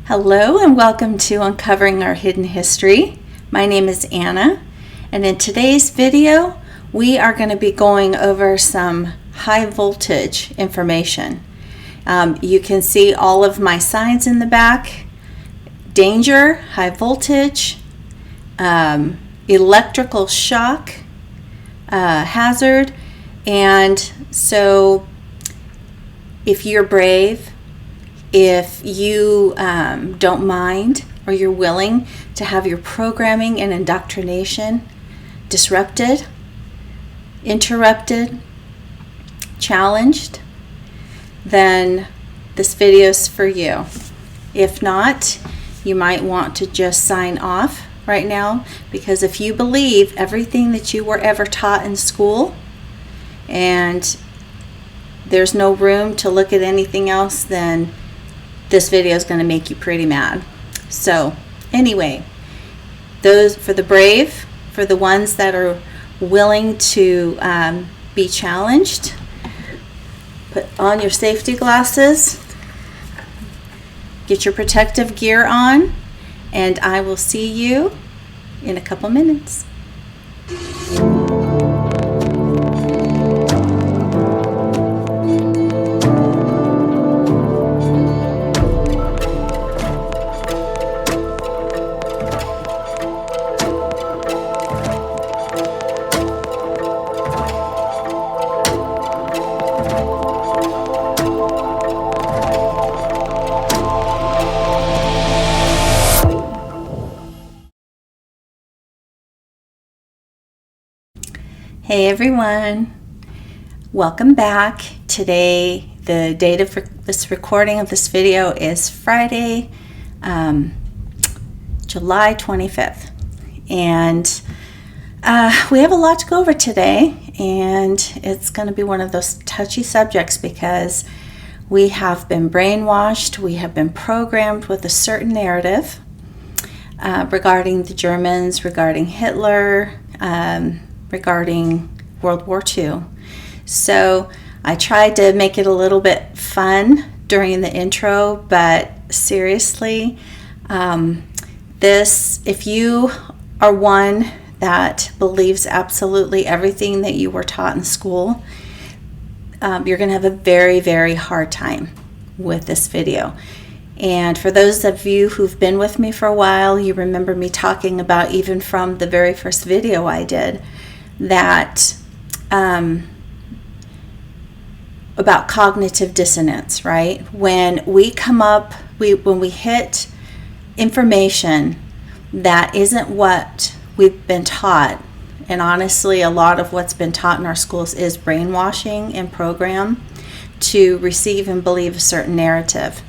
Hello and welcome to Uncovering Our Hidden History. My name is Anna, and in today's video we are going to be going over some high voltage information. You can see all of my signs in the back: danger, high voltage, electrical shock, hazard. And so if you're brave, if you don't mind, or you're willing to have your programming and indoctrination disrupted, interrupted, challenged, then this video is for you. If not, you might want to just sign off right now, because if you believe everything that you were ever taught in school and there's no room to look at anything else, then this video is going to make you pretty mad. So anyway, those for the brave, for the ones that are willing to be challenged, put on your safety glasses, get your protective gear on, and I will see you in a couple minutes. Hey everyone, welcome back. Today, the date of this recording of this video is Friday, July 25th. And we have a lot to go over today, and it's going to be one of those touchy subjects because we have been brainwashed, we have been programmed with a certain narrative regarding the Germans, regarding Hitler, regarding World War II. So I tried to make it a little bit fun during the intro, but seriously, if you are one that believes absolutely everything that you were taught in school, you're going to have a very, very hard time with this video. And for those of you who've been with me for a while, you remember me talking about, even from the very first video I did, that about cognitive dissonance, right? When we hit information that isn't what we've been taught, and honestly a lot of what's been taught in our schools is brainwashing and program to receive and believe a certain narrative,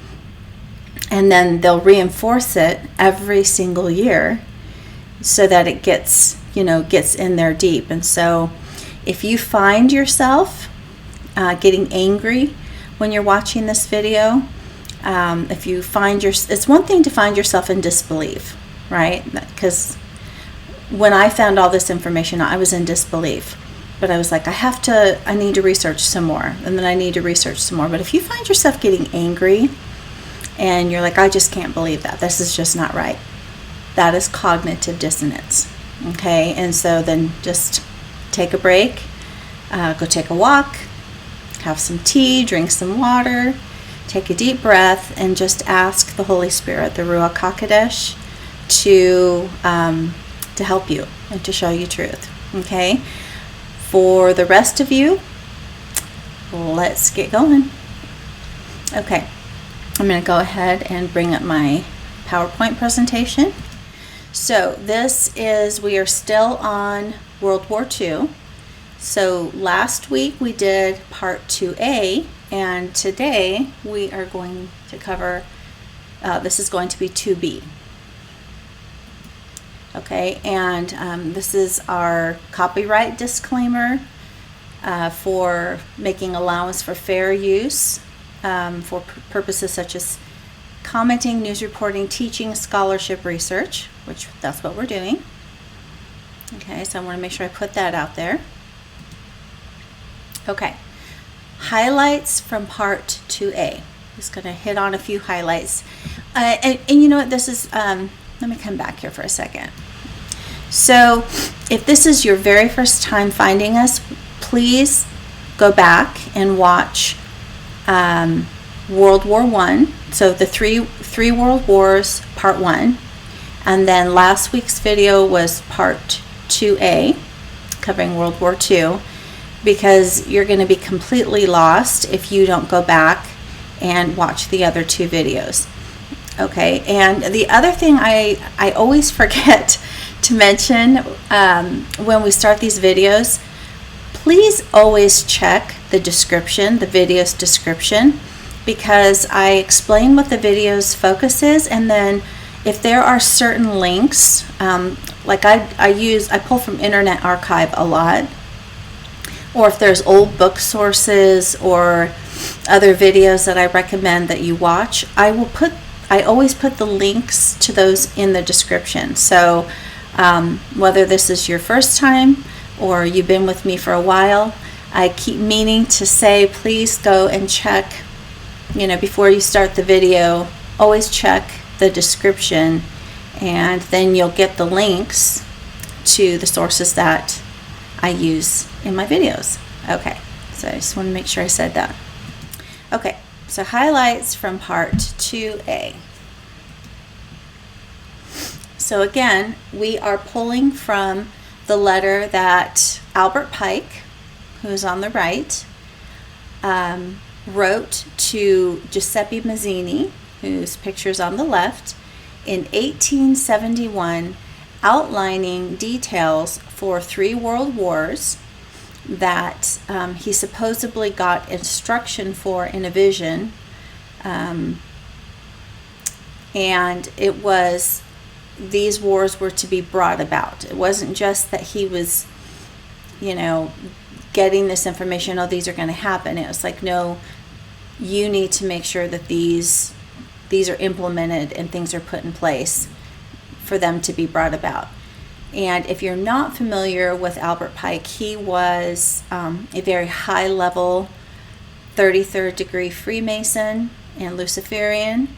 and then they'll reinforce it every single year so that it gets in there deep. And so if you find yourself getting angry when you're watching this video, it's one thing to find yourself in disbelief, right? Because when I found all this information, I was in disbelief, but I was like, I need to research some more, and then I need to research some more. But if you find yourself getting angry and you're like, I just can't believe that, this is just not right, that is cognitive dissonance. Okay, and so then just take a break, go take a walk, have some tea, drink some water, take a deep breath, and just ask the Holy Spirit, the Ruach HaKodesh, to help you and to show you truth. Okay, for the rest of you, let's get going. Okay, I'm going to go ahead and bring up my PowerPoint presentation. So we are still on World War II. So last week we did part 2A, and today we are going to cover, this is going to be 2B. Okay, and this is our copyright disclaimer for making allowance for fair use for purposes such as commenting, news reporting, teaching, scholarship, research, which that's what we're doing. Okay, so I want to make sure I put that out there. Okay, highlights from part 2A. Just going to hit on a few highlights. And you know what, this is, let me come back here for a second. So if this is your very first time finding us, please go back and watch World War I. So the three World Wars, part 1. And then last week's video was part 2A, covering World War II, because you're going to be completely lost if you don't go back and watch the other 2 videos. Okay, and the other thing I always forget to mention when we start these videos, please always check the description, the video's description, because I explain what the video's focus is, and then if there are certain links, like I pull from Internet Archive a lot, or if there's old book sources or other videos that I recommend that you watch, I always put the links to those in the description. So whether this is your first time or you've been with me for a while, I keep meaning to say, please go and check, before you start the video, always check the description, and then you'll get the links to the sources that I use in my videos. Okay, so I just want to make sure I said that. Okay, so highlights from part 2A. So again, we are pulling from the letter that Albert Pike, who's on the right, wrote to Giuseppe Mazzini, whose picture's on the left, in 1871, outlining details for 3 world wars that he supposedly got instruction for in a vision, and it was, these wars were to be brought about. It wasn't just that he was, getting this information, oh, these are going to happen. It was like, no, you need to make sure that these are implemented and things are put in place for them to be brought about. And if you're not familiar with Albert Pike, he was a very high level 33rd degree Freemason and Luciferian,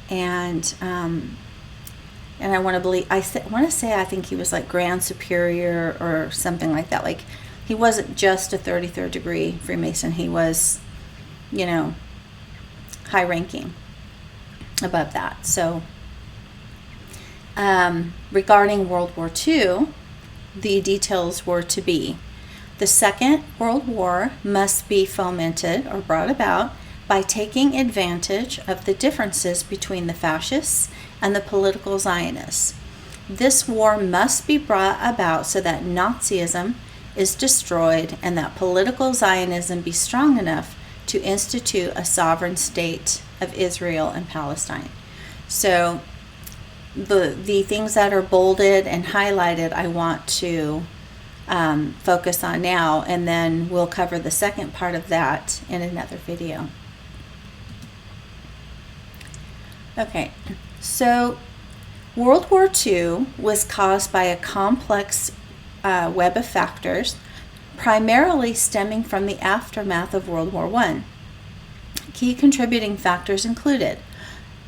and I want to say I think he was like Grand Superior or something like that. Like, he wasn't just a 33rd degree Freemason. He was, high ranking above that. So regarding World War II, the details were to be: the Second World War must be fomented or brought about by taking advantage of the differences between the fascists and the political Zionists. This war must be brought about so that Nazism is destroyed and that political Zionism be strong enough to institute a sovereign state of Israel and Palestine. So the things that are bolded and highlighted I want to focus on now, and then we'll cover the second part of that in another video. Okay, so World War II was caused by a complex web of factors, primarily stemming from the aftermath of World War I. Key contributing factors included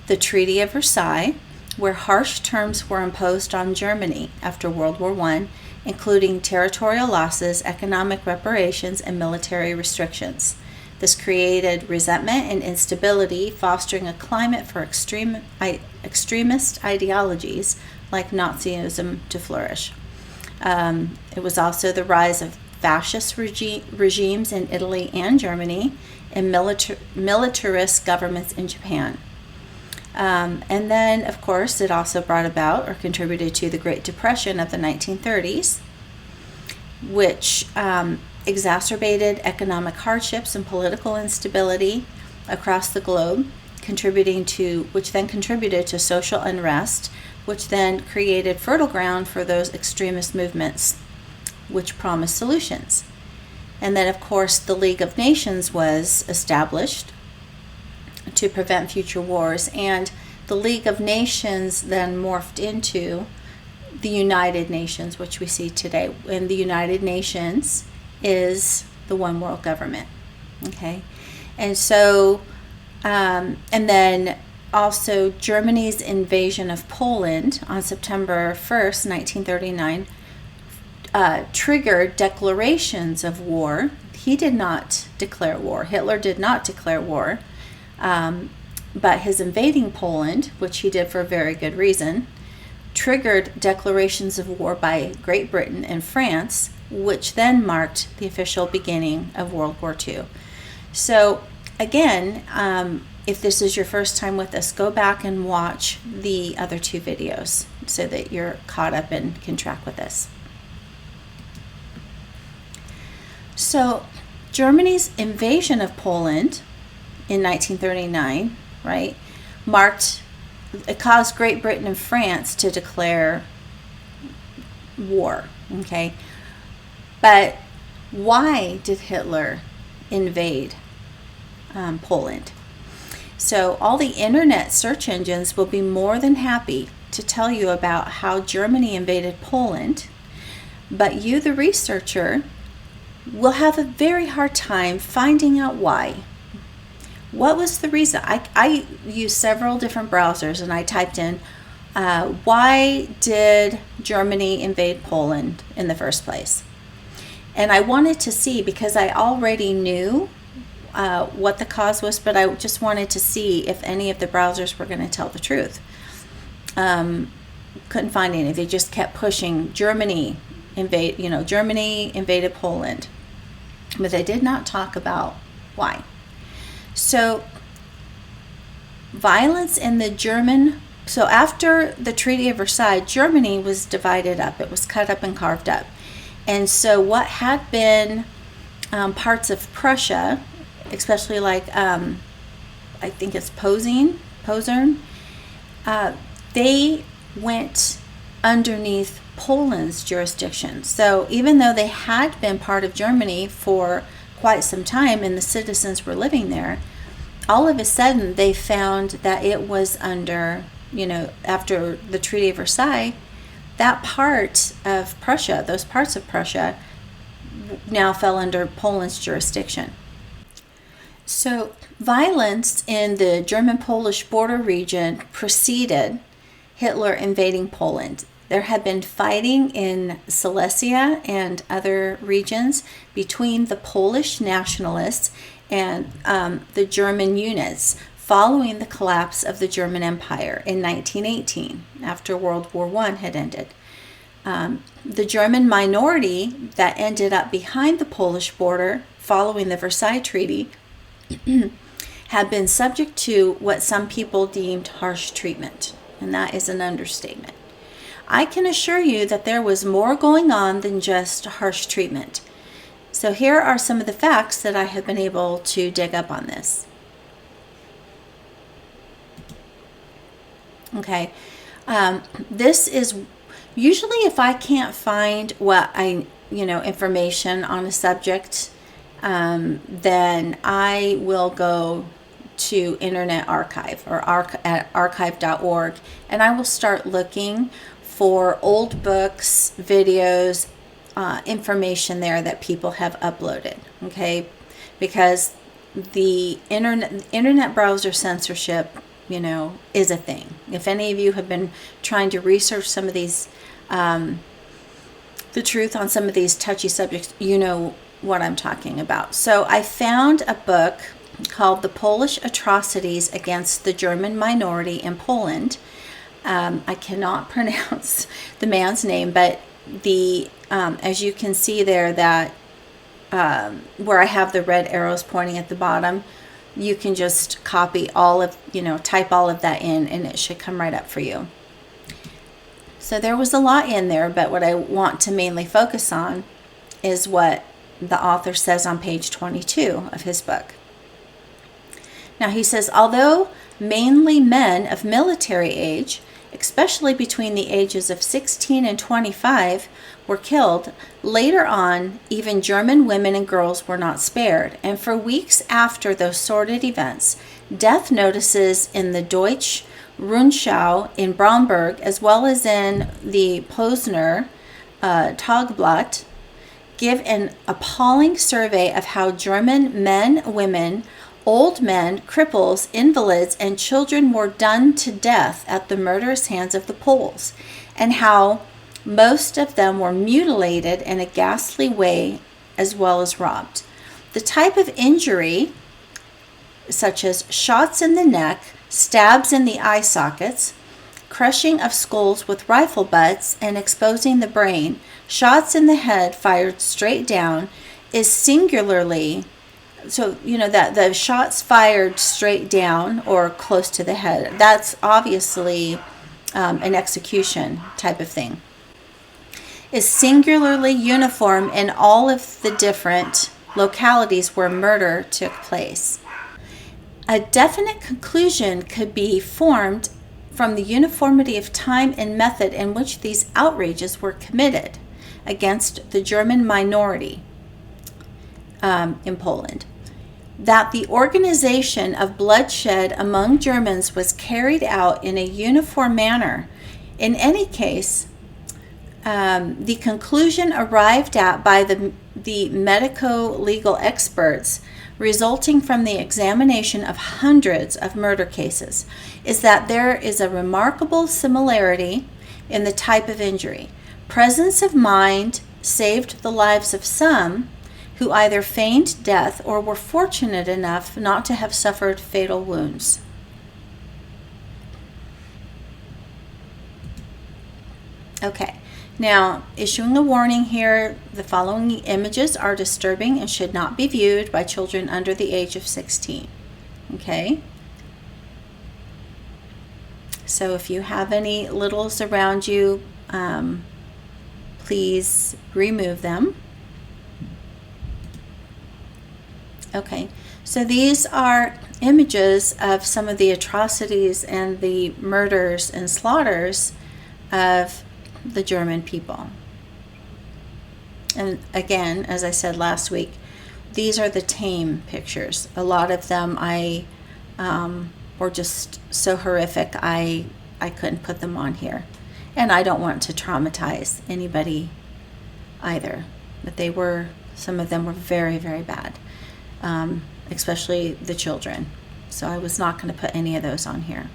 the Treaty of Versailles, where harsh terms were imposed on Germany after World War I, including territorial losses, economic reparations, and military restrictions. This created resentment and instability, fostering a climate for extremist ideologies like Nazism to flourish. It was also the rise of fascist regimes in Italy and Germany, and militarist governments in Japan. And then, of course, it also brought about or contributed to the Great Depression of the 1930s, which exacerbated economic hardships and political instability across the globe, which then contributed to social unrest, which then created fertile ground for those extremist movements, which promised solutions. And then, of course, the League of Nations was established to prevent future wars, and the League of Nations then morphed into the United Nations, which we see today. And the United Nations is the one world government. Okay, and so And then also Germany's invasion of Poland on September 1st, 1939, triggered declarations of war. He did not declare war. Hitler did not declare war. But his invading Poland, which he did for a very good reason, triggered declarations of war by Great Britain and France, which then marked the official beginning of World War II. So again, if this is your first time with us, go back and watch the other two videos so that you're caught up and can track with us. So Germany's invasion of Poland in 1939, right, it caused Great Britain and France to declare war, okay? But why did Hitler invade Poland? So all the internet search engines will be more than happy to tell you about how Germany invaded Poland, but you, the researcher, will have a very hard time finding out why. What was the reason? I used several different browsers and I typed in, why did Germany invade Poland in the first place? And I wanted to see, because I already knew what the cause was, but I just wanted to see if any of the browsers were going to tell the truth. Couldn't find any. They just kept pushing Germany invaded Poland. But they did not talk about why. So violence in the German, so after the Treaty of Versailles, Germany was divided up. It was cut up and carved up. And so what had been parts of Prussia, especially like, I think it's Posen, they went underneath Poland's jurisdiction. So even though they had been part of Germany for quite some time and the citizens were living there, all of a sudden they found that it was under, after the Treaty of Versailles, that part of Prussia, those parts of Prussia, now fell under Poland's jurisdiction. So violence in the German-Polish border region preceded Hitler invading Poland. There had been fighting in Silesia and other regions between the Polish nationalists and the German units following the collapse of the German Empire in 1918, after World War I had ended. The German minority that ended up behind the Polish border following the Versailles Treaty had been subject to what some people deemed harsh treatment, and that is an understatement. I can assure you that there was more going on than just harsh treatment. So here are some of the facts that I have been able to dig up on this. Okay, this is usually, if I can't find information on a subject, then I will go to Internet Archive or at archive.org, and I will start looking for old books, videos, information there that people have uploaded, okay? Because the internet browser censorship, is a thing. If any of you have been trying to research some of these, the truth on some of these touchy subjects, you know what I'm talking about. So I found a book called The Polish Atrocities Against the German Minority in Poland. I cannot pronounce the man's name, but as you can see there, that where I have the red arrows pointing at the bottom, you can just copy type all of that in, and it should come right up for you. So there was a lot in there, but what I want to mainly focus on is what the author says on page 22 of his book. Now he says, although mainly men of military age, especially between the ages of 16 and 25, were killed, later on, even German women and girls were not spared. And for weeks after those sordid events, death notices in the Deutsche Rundschau in Bromberg, as well as in the Posner Tagblatt, give an appalling survey of how German men, women, Old men, cripples, invalids, and children were done to death at the murderous hands of the Poles, and how most of them were mutilated in a ghastly way as well as robbed. The type of injury, such as shots in the neck, stabs in the eye sockets, crushing of skulls with rifle butts and exposing the brain, shots in the head fired straight down, is singularly, so that the shots fired straight down or close to the head, that's obviously an execution type of thing, is singularly uniform in all of the different localities where murder took place. A definite conclusion could be formed from the uniformity of time and method in which these outrages were committed against the German minority in Poland, that the organization of bloodshed among Germans was carried out in a uniform manner. In any case, the conclusion arrived at by the medico-legal experts resulting from the examination of hundreds of murder cases is that there is a remarkable similarity in the type of injury. Presence of mind saved the lives of some who either feigned death or were fortunate enough not to have suffered fatal wounds. Okay, now issuing a warning here, the following images are disturbing and should not be viewed by children under the age of 16. Okay? So if you have any littles around you, please remove them. Okay, so these are images of some of the atrocities and the murders and slaughters of the German people. And again, as I said last week, these are the tame pictures. A lot of them were just so horrific I couldn't put them on here. And I don't want to traumatize anybody either. But some of them were very, very bad. Especially the children. So I was not going to put any of those on here.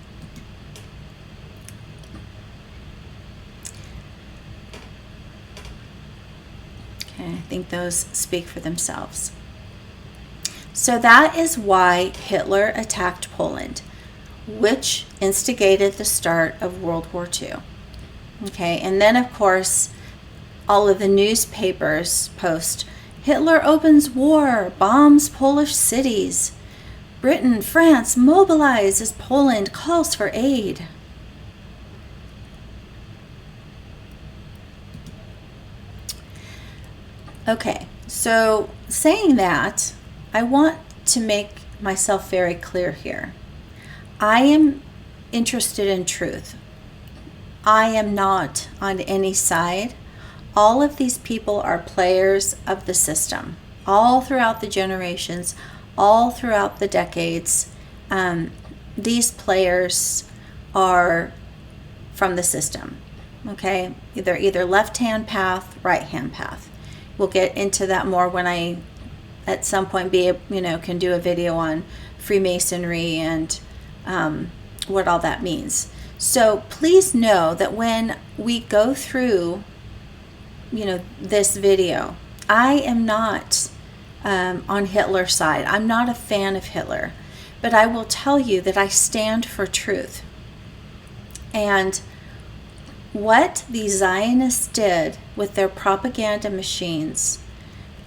Okay, I think those speak for themselves. So that is why Hitler attacked Poland, which instigated the start of World War II. Okay, and then of course, all of the newspapers post, Hitler opens war, bombs Polish cities. Britain, France mobilize as Poland calls for aid. Okay, so saying that, I want to make myself very clear here. I am interested in truth. I am not on any side. All of these people are players of the system, all throughout the generations, all throughout the decades. These players are from the system, okay? Either left-hand path, right-hand path. We'll get into that more when I, at some point, can do a video on Freemasonry and what all that means. So please know that when we go through this video, I am not on Hitler's side. I'm not a fan of Hitler, but I will tell you that I stand for truth. And what the Zionists did with their propaganda machines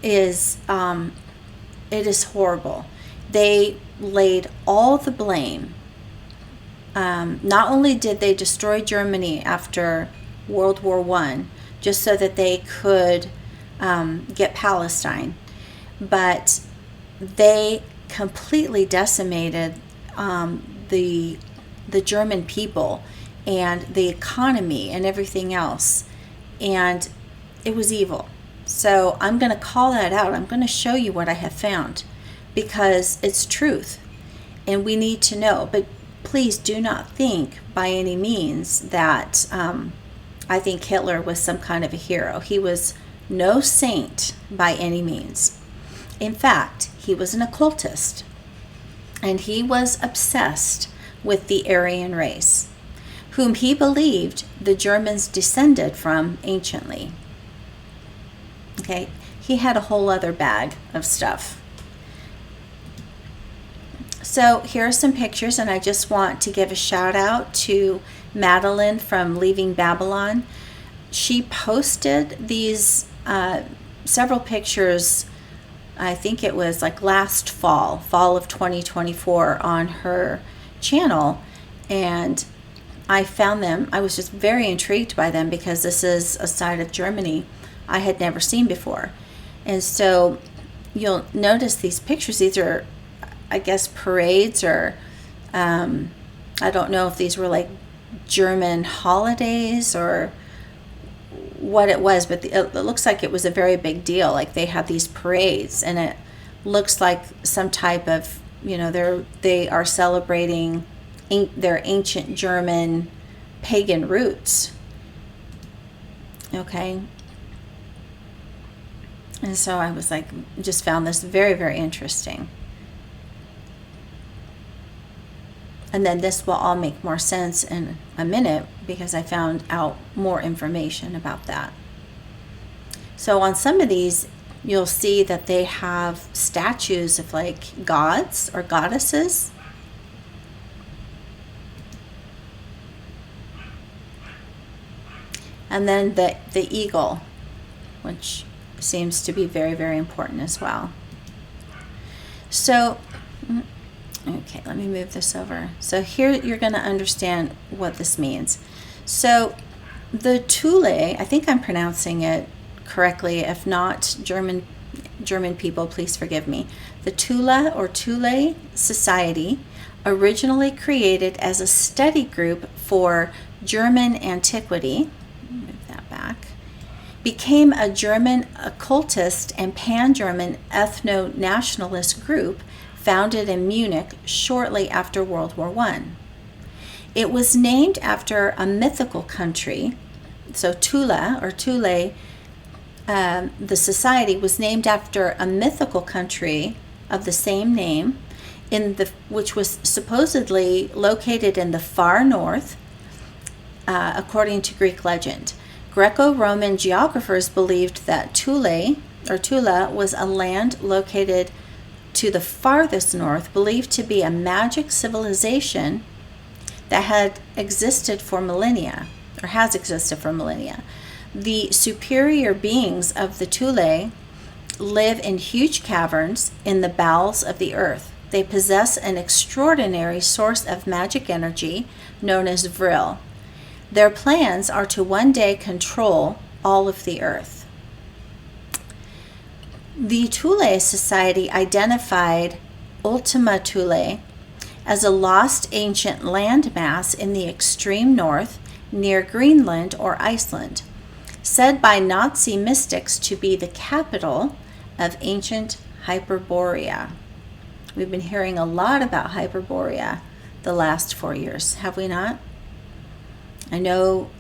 is, it is horrible. They laid all the blame. Not only did they destroy Germany after World War I, just so that they could get Palestine, but they completely decimated the German people and the economy and everything else, and it was evil. So I'm going to call that out. I'm going to show you what I have found, because it's truth and we need to know. But please do not think by any means that I think Hitler was some kind of a hero. He was no saint by any means. In fact, he was an occultist. and he was obsessed with the Aryan race, whom he believed the Germans descended from anciently. Okay, he had a whole other bag of stuff. So here are some pictures, and I just want to give a shout out to Madeline from Leaving Babylon. She posted these several pictures, I think it was like last fall of 2024, on her channel, and I found them. I was just very intrigued by them because this is a side of Germany I had never seen before. And so you'll notice these pictures. These are, I guess, parades, or I don't know if these were like German holidays or what it was, but it looks like it was a very big deal. Like they had these parades, and it looks like some type of, they are celebrating their ancient German pagan roots. Okay. And so I was like, just found this very, very interesting. And then this will all make more sense in a minute because I found out more information about that. So on some of these, you'll see that they have statues of like gods or goddesses. And then the eagle, which seems to be very, very important as well. So, okay, let me move this over. So here you're going to understand what this means. So the Tule, I think I'm pronouncing it correctly. If not, German people, please forgive me. The Tule Society, originally created as a study group for German antiquity, move that back, became a German occultist and pan-German ethno-nationalist group founded in Munich shortly after World War I. It was named after a mythical country. So Tule, the society was named after a mythical country of the same name, which was supposedly located in the far north, according to Greek legend. Greco-Roman geographers believed that Tule was a land located to the farthest north, believed to be a magic civilization that had existed for millennia, or has existed for millennia. The superior beings of the Tule live in huge caverns in the bowels of the earth. They possess an extraordinary source of magic energy known as Vril. Their plans are to one day control all of the earth. The Tule Society identified Ultima Thule as a lost ancient landmass in the extreme north near Greenland or Iceland, said by Nazi mystics to be the capital of ancient Hyperborea. We've been hearing a lot about Hyperborea the last 4 years, have we not? I know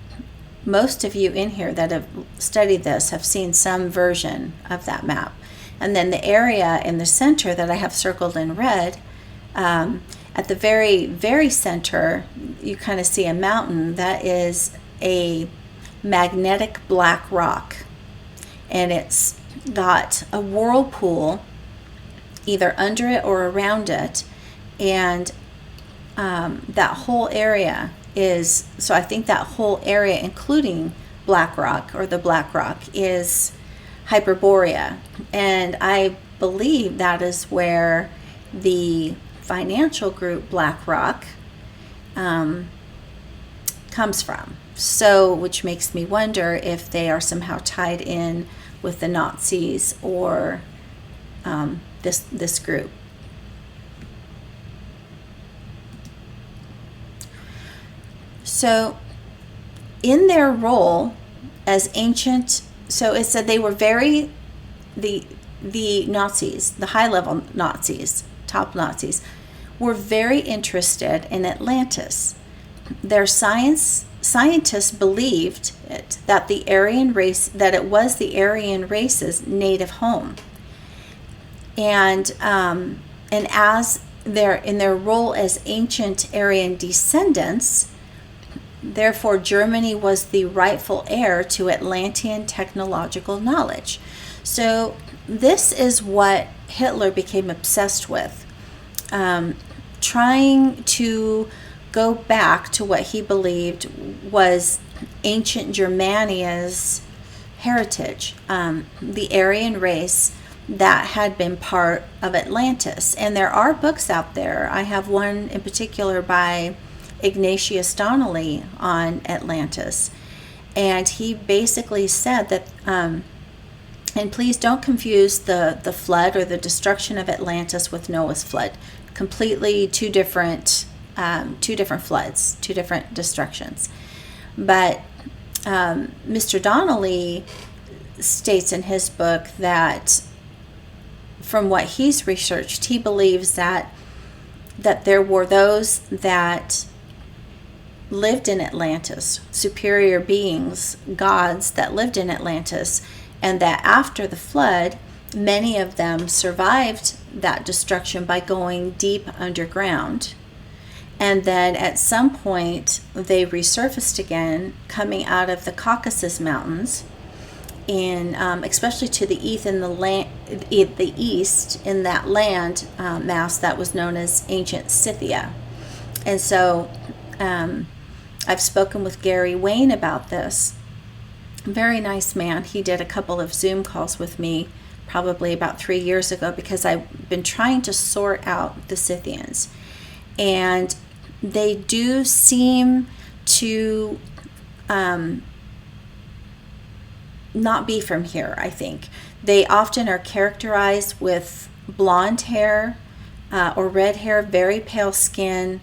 most of you in here that have studied this have seen some version of that map. And then the area in the center that I have circled in red, at the very, very center, you kind of see a mountain that is a magnetic black rock. And it's got a whirlpool either under it or around it. And that whole area is, so I think that whole area, including Black Rock or the Black Rock, is Hyperborea. And I believe that is where the financial group BlackRock comes from. So, which makes me wonder if they are somehow tied in with the Nazis or this group. So, in their role as ancient, so it said they were the Nazis, the high-level Nazis, top Nazis, were very interested in Atlantis. Their scientists believed that it was the Aryan race's native home, and as in their role as ancient Aryan descendants, therefore Germany was the rightful heir to Atlantean technological knowledge. So this is what Hitler became obsessed with, trying to go back to what he believed was ancient Germania's heritage, the Aryan race that had been part of Atlantis. And there are books out there. I have one in particular by Ignatius Donnelly on Atlantis. And he basically said that, and please don't confuse the flood or the destruction of Atlantis with Noah's flood. Completely two different floods, two different destructions. But Mr. Donnelly states in his book that from what he's researched, he believes that there were those that lived in Atlantis, superior beings, gods that lived in Atlantis, and that after the flood, many of them survived that destruction by going deep underground. And then at some point, they resurfaced again, coming out of the Caucasus Mountains, in especially to the east in the east in that land mass that was known as ancient Scythia. And so I've spoken with Gary Wayne about this. Very nice man. He did a couple of Zoom calls with me probably about 3 years ago because I've been trying to sort out the Scythians. And they do seem to not be from here, I think. They often are characterized with blonde hair or red hair, very pale skin,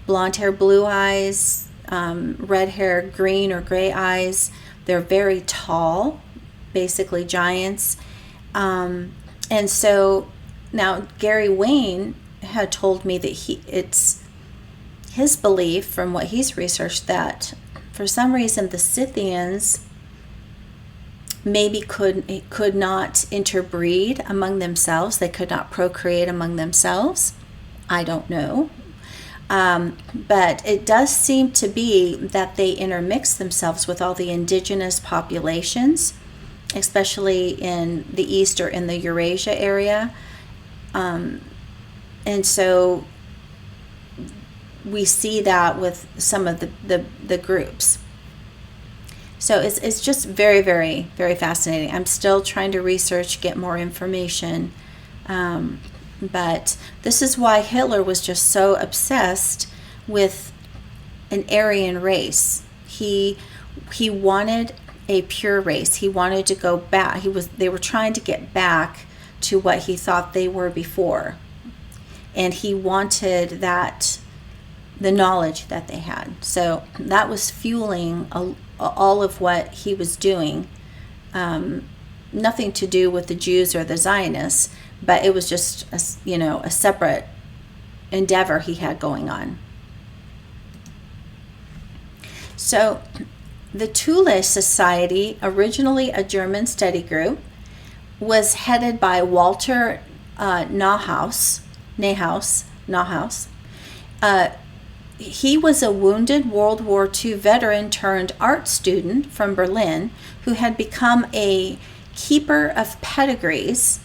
blonde hair, blue eyes, red hair, green or gray eyes. They're very tall, basically giants. And so now Gary Wayne had told me that it's his belief from what he's researched that for some reason the Scythians maybe could not interbreed among themselves. They could not procreate among themselves. I don't know. But it does seem to be that they intermix themselves with all the indigenous populations, especially in the east or in the Eurasia area. And so we see that with some of the groups. So it's just very, very, very fascinating. I'm still trying to research, get more information. But this is why Hitler was just so obsessed with an Aryan race. He wanted a pure race. He wanted to go back. They were trying to get back to what he thought they were before. And he wanted the knowledge that they had. So that was fueling all of what he was doing. Nothing to do with the Jews or the Zionists, but it was just a separate endeavor he had going on. So the Tule Society, originally a German study group, was headed by Walter Neuhaus. He was a wounded World War II veteran turned art student from Berlin who had become a keeper of pedigrees,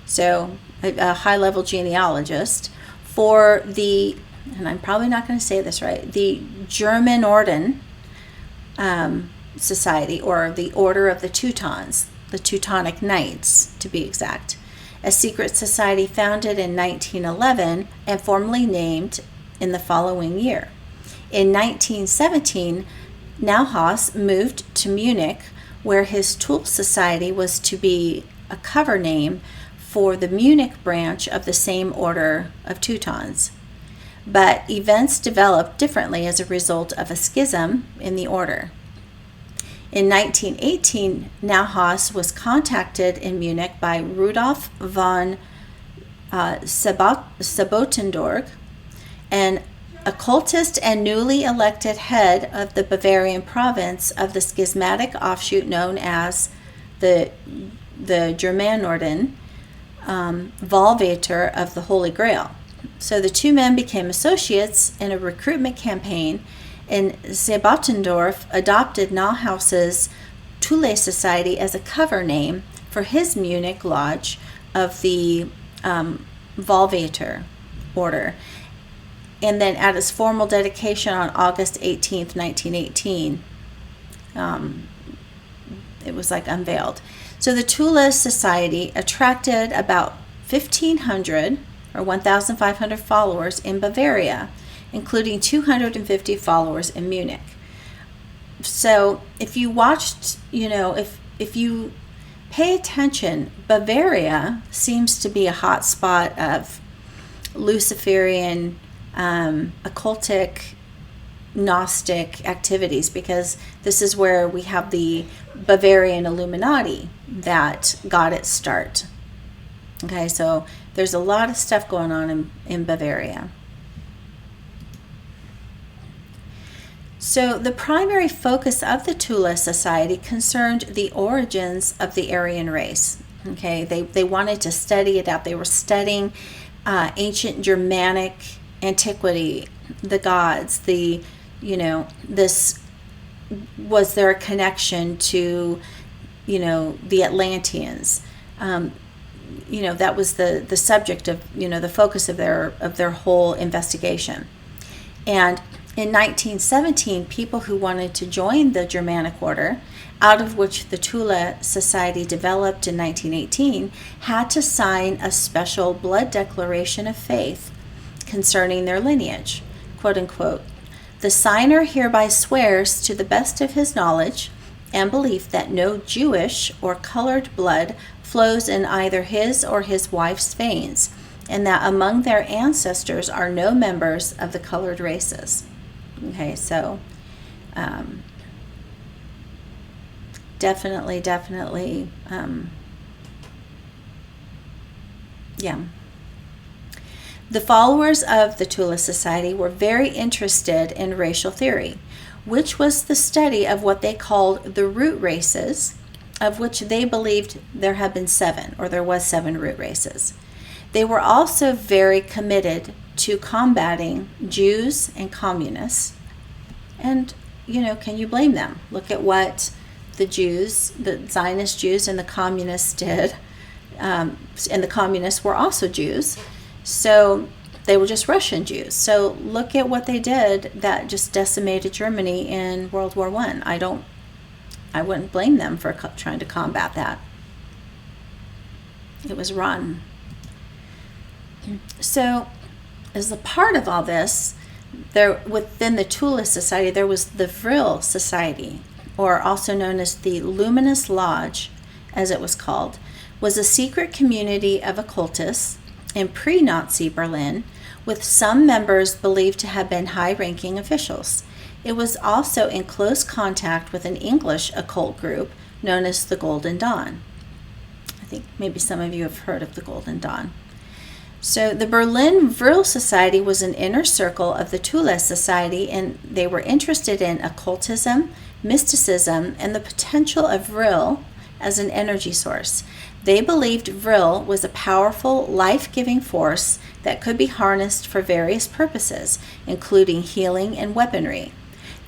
so a high-level genealogist, for and I'm probably not going to say this right, the German Orden Society, or the Order of the Teutons, the Teutonic Knights to be exact, a secret society founded in 1911 and formally named in the following year. In 1917, Neuhaus moved to Munich, where his Tule Society was to be a cover name for the Munich branch of the same order of Teutons. But events developed differently as a result of a schism in the order. In 1918, Neuhaus was contacted in Munich by Rudolf von Sabotendorf, an occultist and newly elected head of the Bavarian province of the schismatic offshoot known as the Germanorden, Valvator of the Holy Grail. So the two men became associates in a recruitment campaign, and Sebottendorf adopted Nauhaus's Tule Society as a cover name for his Munich lodge of the Volvator order. And then at his formal dedication on August 18th, 1918, it was like unveiled. So the Tule Society attracted about 1,500 or 1,500 followers in Bavaria, including 250 followers in Munich. So if you watched, if you pay attention, Bavaria seems to be a hot spot of Luciferian, occultic, Gnostic activities, because this is where we have the Bavarian Illuminati that got its start. Okay, so there's a lot of stuff going on in Bavaria. So the primary focus of the Tule Society concerned the origins of the Aryan race. Okay, they wanted to study it out. They were studying ancient Germanic antiquity, the gods, this was their connection to, the Atlanteans. That was the subject of, the focus of their whole investigation. And in 1917, people who wanted to join the Germanic order, out of which the Tule Society developed in 1918, had to sign a special blood declaration of faith concerning their lineage. Quote unquote, "The signer hereby swears to the best of his knowledge and belief that no Jewish or colored blood flows in either his or his wife's veins, and that among their ancestors are no members of the colored races." Okay, so definitely, yeah. The followers of the Tule Society were very interested in racial theory, which was the study of what they called the root races, of which they believed there had been 7, or there was 7 root races. They were also very committed to combating Jews and communists. And, can you blame them? Look at what the Jews, the Zionist Jews and the communists did. And the communists were also Jews. So they were just Russian Jews. So look at what they did that just decimated Germany in World War I. I wouldn't blame them for trying to combat that. It was rotten. So as a part of all this, within the Tule Society, there was the Vril Society, or also known as the Luminous Lodge, as it was called, was a secret community of occultists in pre-Nazi Berlin, with some members believed to have been high-ranking officials. It was also in close contact with an English occult group known as the Golden Dawn. I think maybe some of you have heard of the Golden Dawn. So the Berlin Vril Society was an inner circle of the Tule Society, and they were interested in occultism, mysticism, and the potential of Vril as an energy source. They believed Vril was a powerful, life-giving force that could be harnessed for various purposes, including healing and weaponry.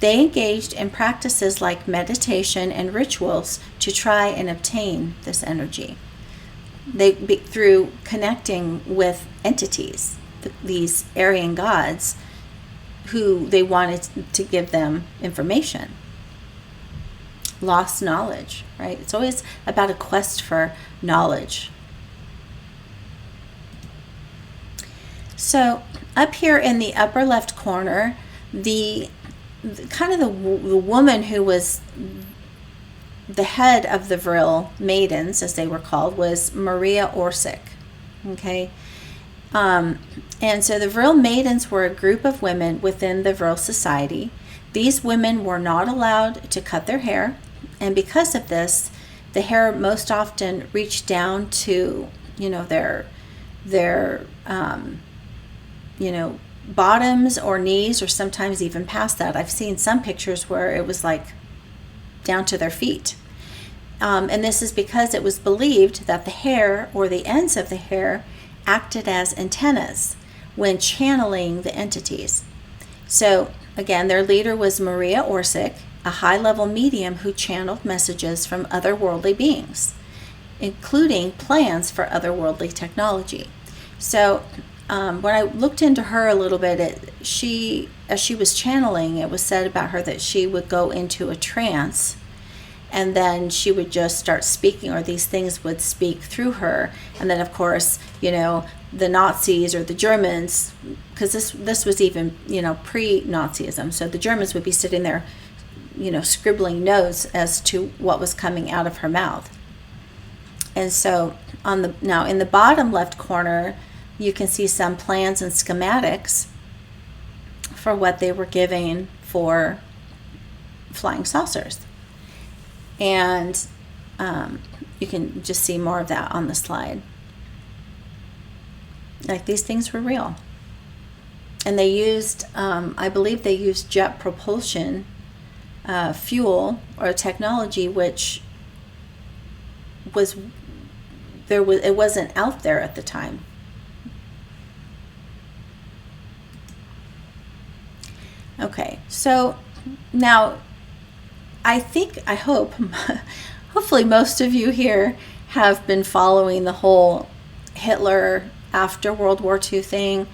They engaged in practices like meditation and rituals to try and obtain this energy. Through connecting with entities, these Aryan gods, who they wanted to give them information. Lost knowledge, right? It's always about a quest for knowledge. So up here in the upper left corner, the woman who was the head of the Vril maidens, as they were called, was Maria Orsic. Okay, and so the Vril maidens were a group of women within the Vril Society. These women were not allowed to cut their hair, and because of this, the hair most often reached down to, their bottoms or knees, or sometimes even past that. I've seen some pictures where it was like down to their feet. And this is because it was believed that the hair, or the ends of the hair, acted as antennas, when channeling the entities. So again, their leader was Maria Orsic, a high-level medium who channeled messages from otherworldly beings, including plans for otherworldly technology. So when I looked into her a little bit, as she was channeling, it was said about her that she would go into a trance, and then she would just start speaking, or these things would speak through her. And then, of course, the Nazis or the Germans, because this was even, pre-Nazism. So the Germans would be sitting there, scribbling notes as to what was coming out of her mouth. And so now in the bottom left corner, you can see some plans and schematics for what they were giving for flying saucers. And you can just see more of that on the slide. Like, these things were real. And they used, I believe they used jet propulsion fuel or technology, which it wasn't out there at the time. Okay, so now hopefully most of you here have been following the whole Hitler after World War II thing.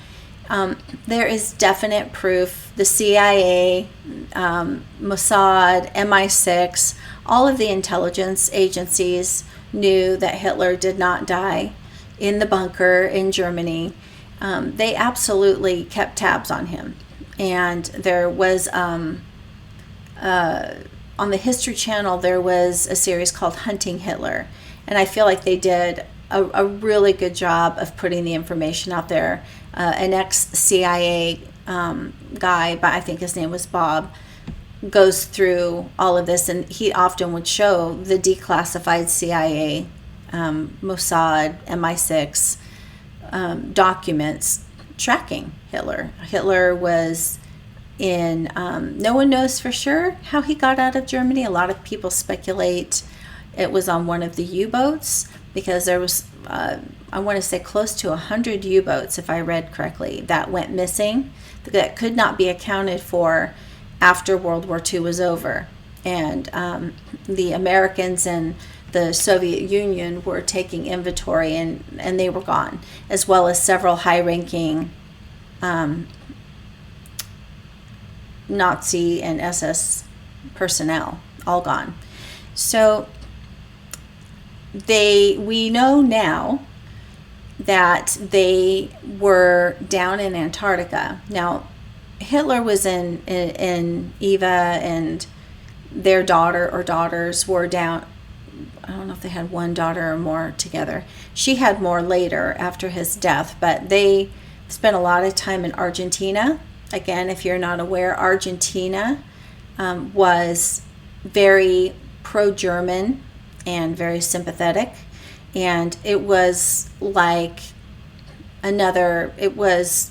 There is definite proof. The CIA, Mossad, MI6, all of the intelligence agencies knew that Hitler did not die in the bunker in Germany. They absolutely kept tabs on him. And there was, on the History Channel, there was a series called Hunting Hitler. And I feel like they did a really good job of putting the information out there. An ex-CIA guy, but I think his name was Bob, goes through all of this, and he often would show the declassified CIA, Mossad, MI6 documents tracking Hitler. Hitler was in, no one knows for sure how he got out of Germany. A lot of people speculate it was on one of the U-boats, because there was, I want to say, close to 100 U-boats, if I read correctly, that went missing, that could not be accounted for after World War II was over. And the Americans and the Soviet Union were taking inventory, and they were gone, as well as several high-ranking Nazi and SS personnel, all gone. So we know now that they were down in Antarctica. Now, Hitler was in Eva, and their daughter or daughters were down. I don't know if they had one daughter or more together. She had more later after his death, but they spent a lot of time in Argentina. Again, if you're not aware, Argentina was very pro-German and very sympathetic. And it was like it was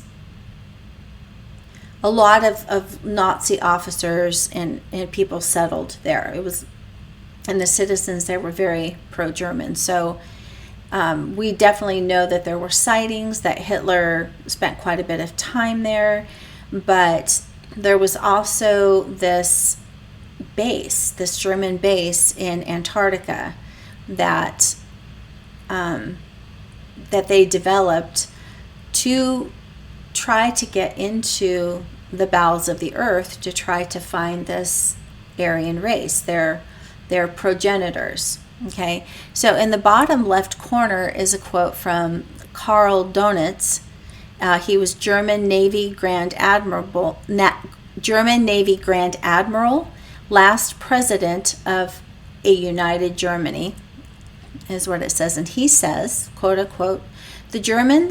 a lot of Nazi officers and people settled there. It was, and the citizens there were very pro-German. So we definitely know that there were sightings, that Hitler spent quite a bit of time there. But there was also this German base in Antarctica that they developed to try to get into the bowels of the earth to try to find this Aryan race, their progenitors. Okay, so in the bottom left corner is a quote from Karl Donitz. He was German Navy Grand Admiral, last president of a united Germany, is what it says. And he says, quote unquote, the German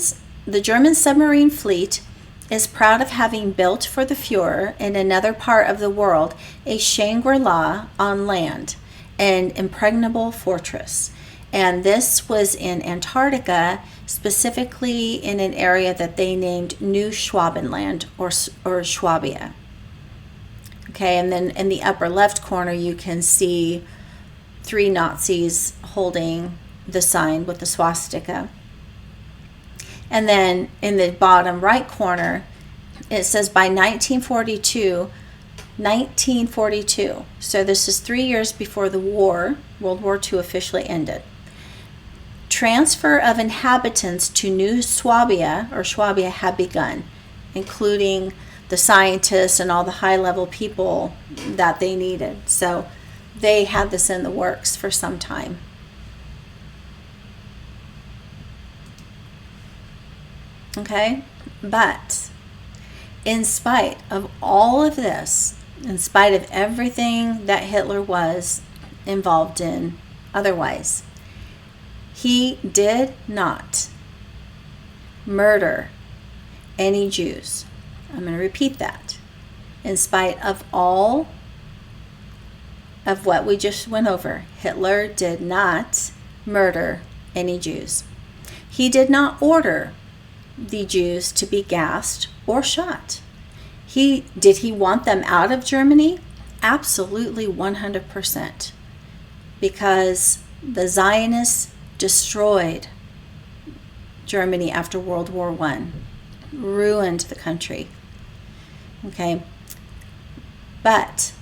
submarine fleet is proud of having built for the Fuhrer in another part of the world a Shangri-La on land, an impregnable fortress. And this was in Antarctica, specifically in an area that they named New Schwabenland or Swabia. Okay, and then in the upper left corner, you can see 3 Nazis holding the sign with the swastika. And then in the bottom right corner, it says by 1942. So this is 3 years before the war, World War II, officially ended. Transfer of inhabitants to New Swabia had begun, including the scientists and all the high-level people that they needed. So they had this in the works for some time. Okay, but in spite of all of this, in spite of everything that Hitler was involved in otherwise, he did not murder any Jews. I'm going to repeat that. In spite of all of what we just went over, Hitler did not murder any Jews. He did not order the Jews to be gassed or shot. Did he want them out of Germany? Absolutely 100%. Because the Zionists destroyed Germany after World War I, ruined the country. Okay. But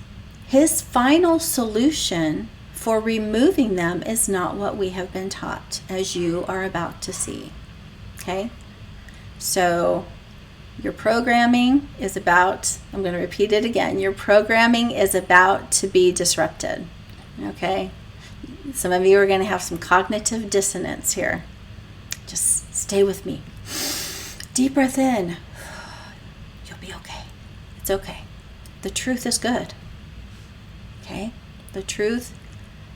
his final solution for removing them is not what we have been taught, as you are about to see. Okay. So your programming is about, I'm going to repeat it again, your programming is about to be disrupted. Okay? Some of you are going to have some cognitive dissonance here. Just stay with me. Deep breath in. You'll be okay. It's okay. The truth is good. Okay? The truth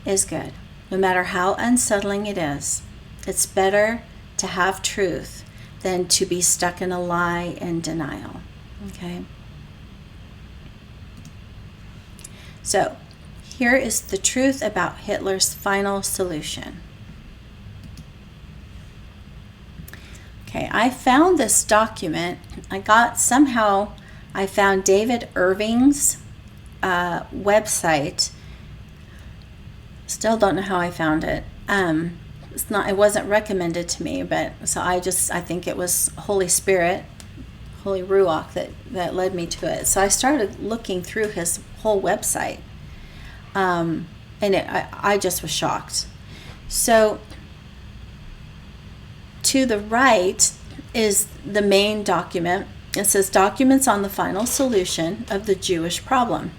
is good. No matter how unsettling it is, it's better to have truth than to be stuck in a lie and denial. Okay? So, here is the truth about Hitler's final solution. Okay, I found this document. I found David Irving's website. Still don't know how I found it. It wasn't recommended to me, but so I think it was Holy Spirit, Holy Ruach that led me to it. So I started looking through his whole website, and I just was shocked. So to the right is the main document. It says Documents on the Final Solution of the Jewish Problem.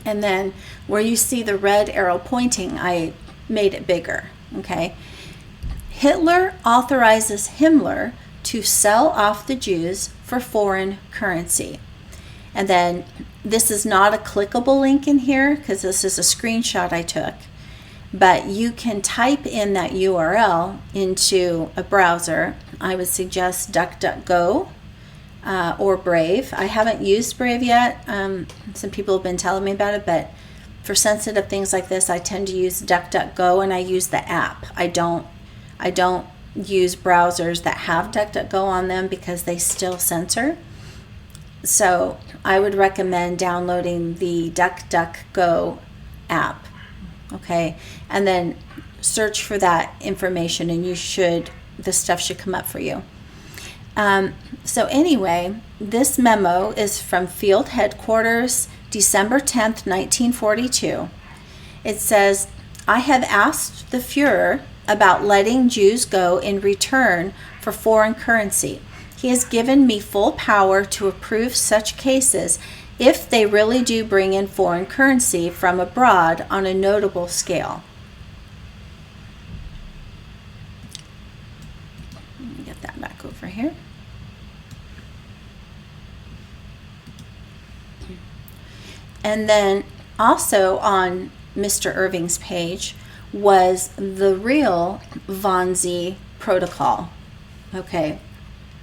And then where you see the red arrow pointing, I made it bigger. Okay. Hitler authorizes Himmler to sell off the Jews for foreign currency. And then this is not a clickable link in here because this is a screenshot I took. But you can type in that URL into a browser. I would suggest DuckDuckGo or Brave. I haven't used Brave yet. Some people have been telling me about it, but for sensitive things like this, I tend to use DuckDuckGo, and I use the app. I don't use browsers that have DuckDuckGo on them because they still censor. So I would recommend downloading the DuckDuckGo app. Okay, and then search for that information, and this stuff should come up for you. So anyway, this memo is from Field Headquarters, December 10th, 1942. It says, I have asked the Fuhrer about letting Jews go in return for foreign currency. He has given me full power to approve such cases if they really do bring in foreign currency from abroad on a notable scale. Let me get that back over here. And then also on Mr. Irving's page was the real Wannsee Protocol, okay,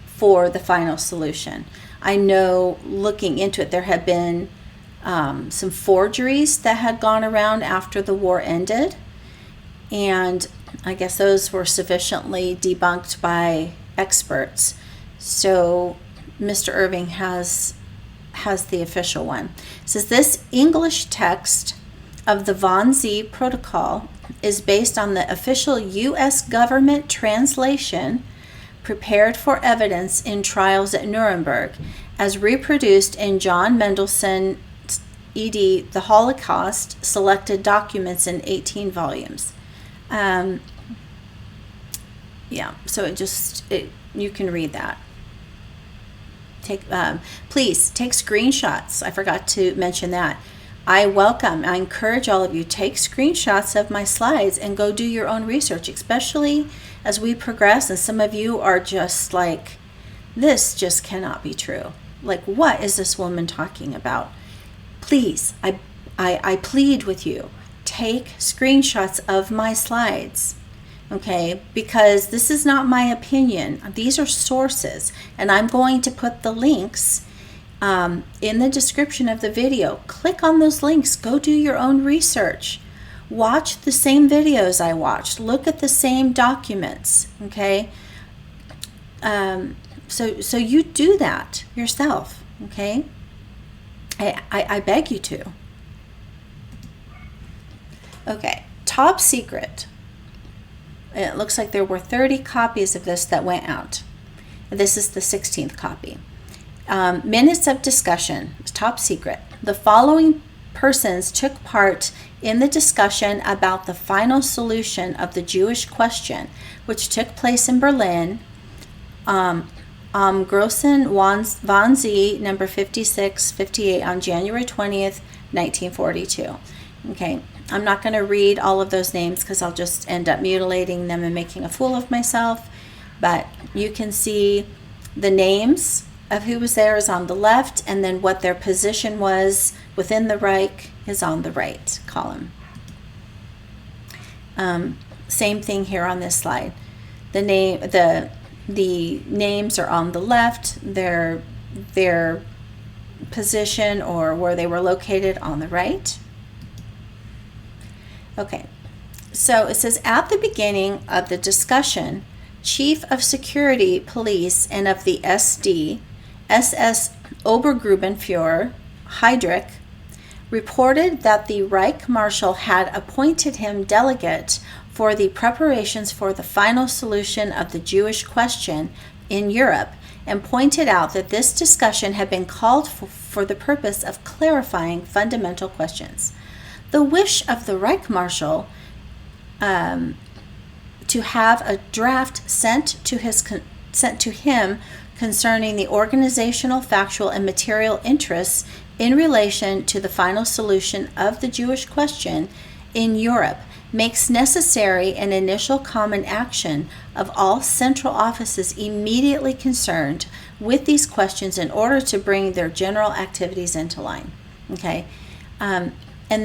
for the final solution. I know looking into it, there had been some forgeries that had gone around after the war ended, and I guess those were sufficiently debunked by experts. So Mr. Irving has the official one. It says this English text of the Wannsee Protocol is based on the official U.S. government translation prepared for evidence in trials at Nuremberg, as reproduced in John Mendelssohn ed. The Holocaust, selected documents in 18 volumes. So you can read that. Please take screenshots. I forgot to mention that. I encourage all of you, take screenshots of my slides and go do your own research, especially as we progress. And some of you are just like, this just cannot be true. Like, what is this woman talking about? Please, I plead with you, take screenshots of my slides, okay? Because this is not my opinion. These are sources, and I'm going to put the links in the description of the video. Click on those links. Go do your own research. Watch the same videos I watched. Look at the same documents, okay? So you do that yourself, okay? I beg you to. Okay, top secret. It looks like there were 30 copies of this that went out. This is the 16th copy. Minutes of discussion, top secret. The following persons took part in the discussion about the final solution of the Jewish question, which took place in Berlin, Grossen Wannsee number 5658 on January 20th, 1942. Okay, I'm not going to read all of those names because I'll just end up mutilating them and making a fool of myself, but you can see the names of who was there is on the left, and then what their position was within the Reich is on the right column. Same thing here on this slide. The names are on the left, their position or where they were located on the right. Okay, so it says, at the beginning of the discussion, Chief of Security Police and of the SD, SS Obergruppenführer Heydrich, reported that the Reich Marshal had appointed him delegate for the preparations for the final solution of the Jewish question in Europe, and pointed out that this discussion had been called for the purpose of clarifying fundamental questions. The wish of the Reich Marshal to have a draft sent to him concerning the organizational, factual, and material interests in relation to the final solution of the Jewish question in Europe makes necessary an initial common action of all central offices immediately concerned with these questions in order to bring their general activities into line. Okay, and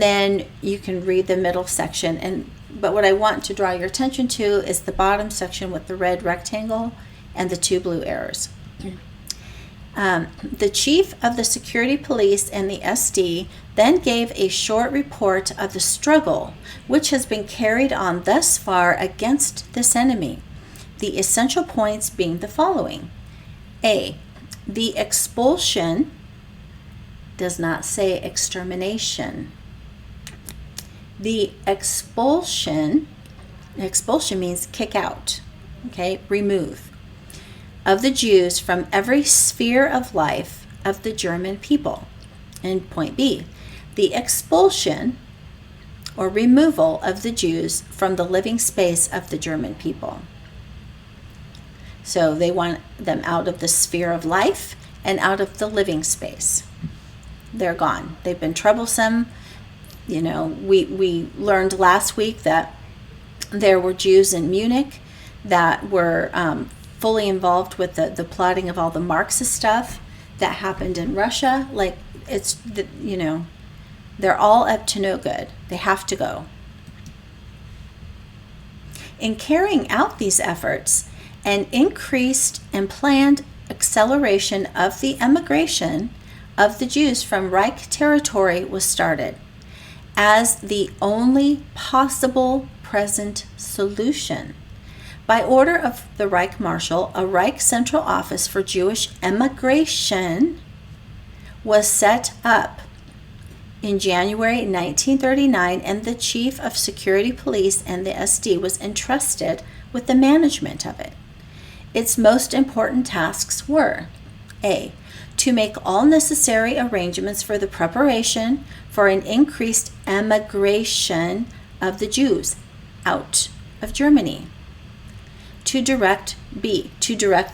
then you can read the middle section, but what I want to draw your attention to is the bottom section with the red rectangle and the two blue arrows. The chief of the security police and the SD then gave a short report of the struggle which has been carried on thus far against this enemy, the essential points being the following. A, the expulsion does not say extermination. The expulsion means kick out, okay, remove, of the Jews from every sphere of life of the German people. And point B, the expulsion or removal of the Jews from the living space of the German people. So they want them out of the sphere of life and out of the living space. They're gone. They've been troublesome. You know, we learned last week that there were Jews in Munich that were fully involved with the plotting of all the Marxist stuff that happened in Russia. Like, they're all up to no good. They have to go. In carrying out these efforts, an increased and planned acceleration of the emigration of the Jews from Reich territory was started as the only possible present solution. By order of the Reich Marshal, a Reich Central Office for Jewish Emigration was set up in January 1939, and the Chief of Security Police and the SD was entrusted with the management of it. Its most important tasks were: A, to make all necessary arrangements for the preparation for an increased emigration of the Jews out of Germany. To direct the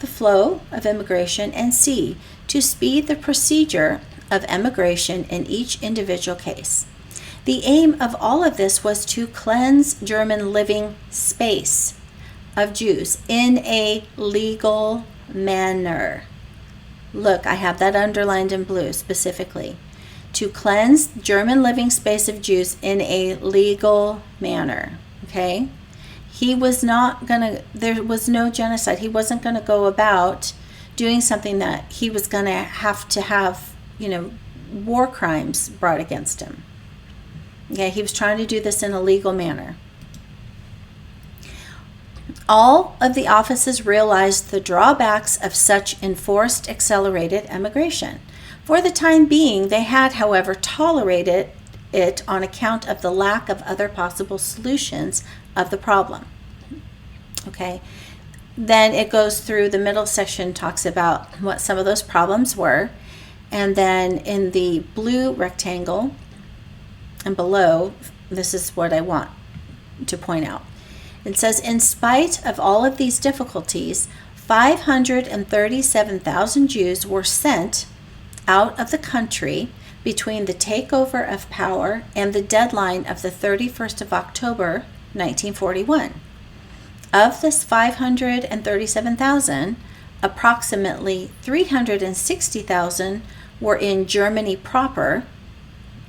flow of immigration, and C, to speed the procedure of emigration in each individual case. The aim of all of this was to cleanse German living space of Jews in a legal manner. Look, I have that underlined in blue specifically. To cleanse German living space of Jews in a legal manner. Okay? There was no genocide. He wasn't going to go about doing something that he was going to have, war crimes brought against him. Okay, he was trying to do this in a legal manner. All of the offices realized the drawbacks of such enforced accelerated emigration. For the time being, they had, however, tolerated it on account of the lack of other possible solutions of the problem. Okay, then it goes through, the middle section talks about what some of those problems were, and then in the blue rectangle and below, this is what I want to point out. It says, in spite of all of these difficulties, 537,000 Jews were sent out of the country between the takeover of power and the deadline of the 31st of October, 1941. Of this 537,000, approximately 360,000 were in Germany proper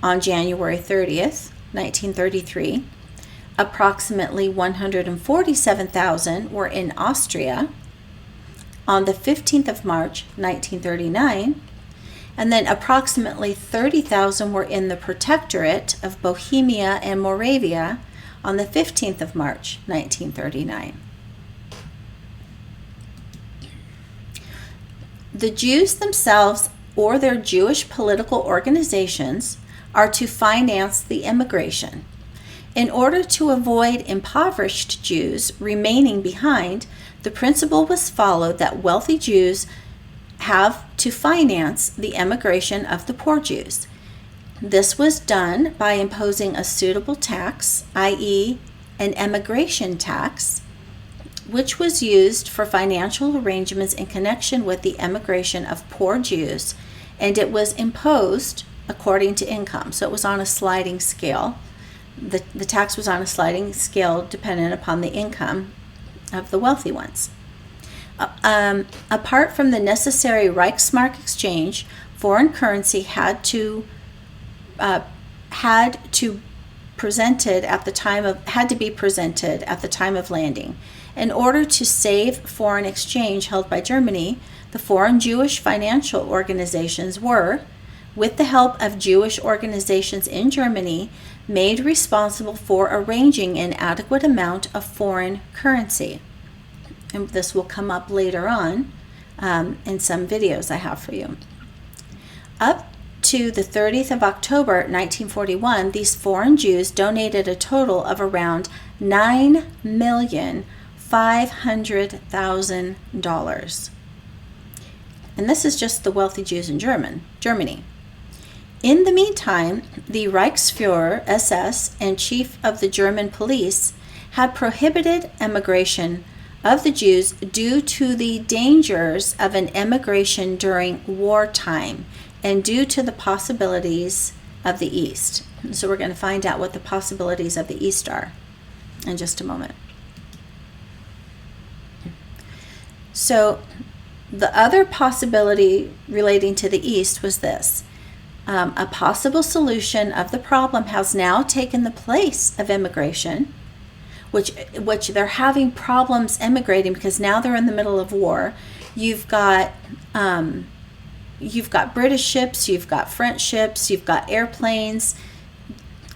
on January 30th, 1933. Approximately 147,000 were in Austria on the 15th of March, 1939. And then approximately 30,000 were in the Protectorate of Bohemia and Moravia on the 15th of March, 1939. The Jews themselves or their Jewish political organizations are to finance the immigration. In order to avoid impoverished Jews remaining behind, the principle was followed that wealthy Jews have to finance the emigration of the poor Jews. This was done by imposing a suitable tax, i.e., an emigration tax, which was used for financial arrangements in connection with the emigration of poor Jews, and it was imposed according to income. So it was on a sliding scale. The tax was on a sliding scale dependent upon the income of the wealthy ones. Apart from the necessary Reichsmark exchange, foreign currency had to be presented at the time of landing. In order to save foreign exchange held by Germany, the foreign Jewish financial organizations were, with the help of Jewish organizations in Germany, made responsible for arranging an adequate amount of foreign currency. And this will come up later on in some videos I have for you. Up to the 30th of October 1941, these foreign Jews donated a total of around $9,500,000. And this is just the wealthy Jews in Germany. In the meantime, the Reichsfuhrer SS and chief of the German police had prohibited emigration of the Jews due to the dangers of an emigration during wartime and due to the possibilities of the East. So we're going to find out what the possibilities of the East are in just a moment. So the other possibility relating to the East was this. A possible solution of the problem has now taken the place of immigration, which they're having problems emigrating because now they're in the middle of war. You've got British ships, you've got French ships, you've got airplanes.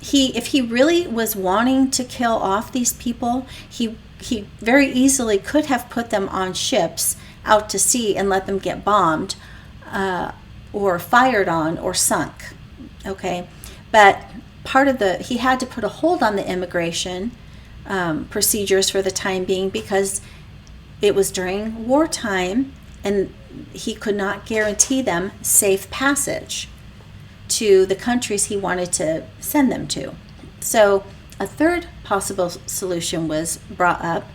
If he really was wanting to kill off these people, he very easily could have put them on ships out to sea and let them get bombed or fired on or sunk. Okay, but he had to put a hold on the immigration procedures for the time being because it was during wartime, and he could not guarantee them safe passage to the countries he wanted to send them to. So a third possible solution was brought up,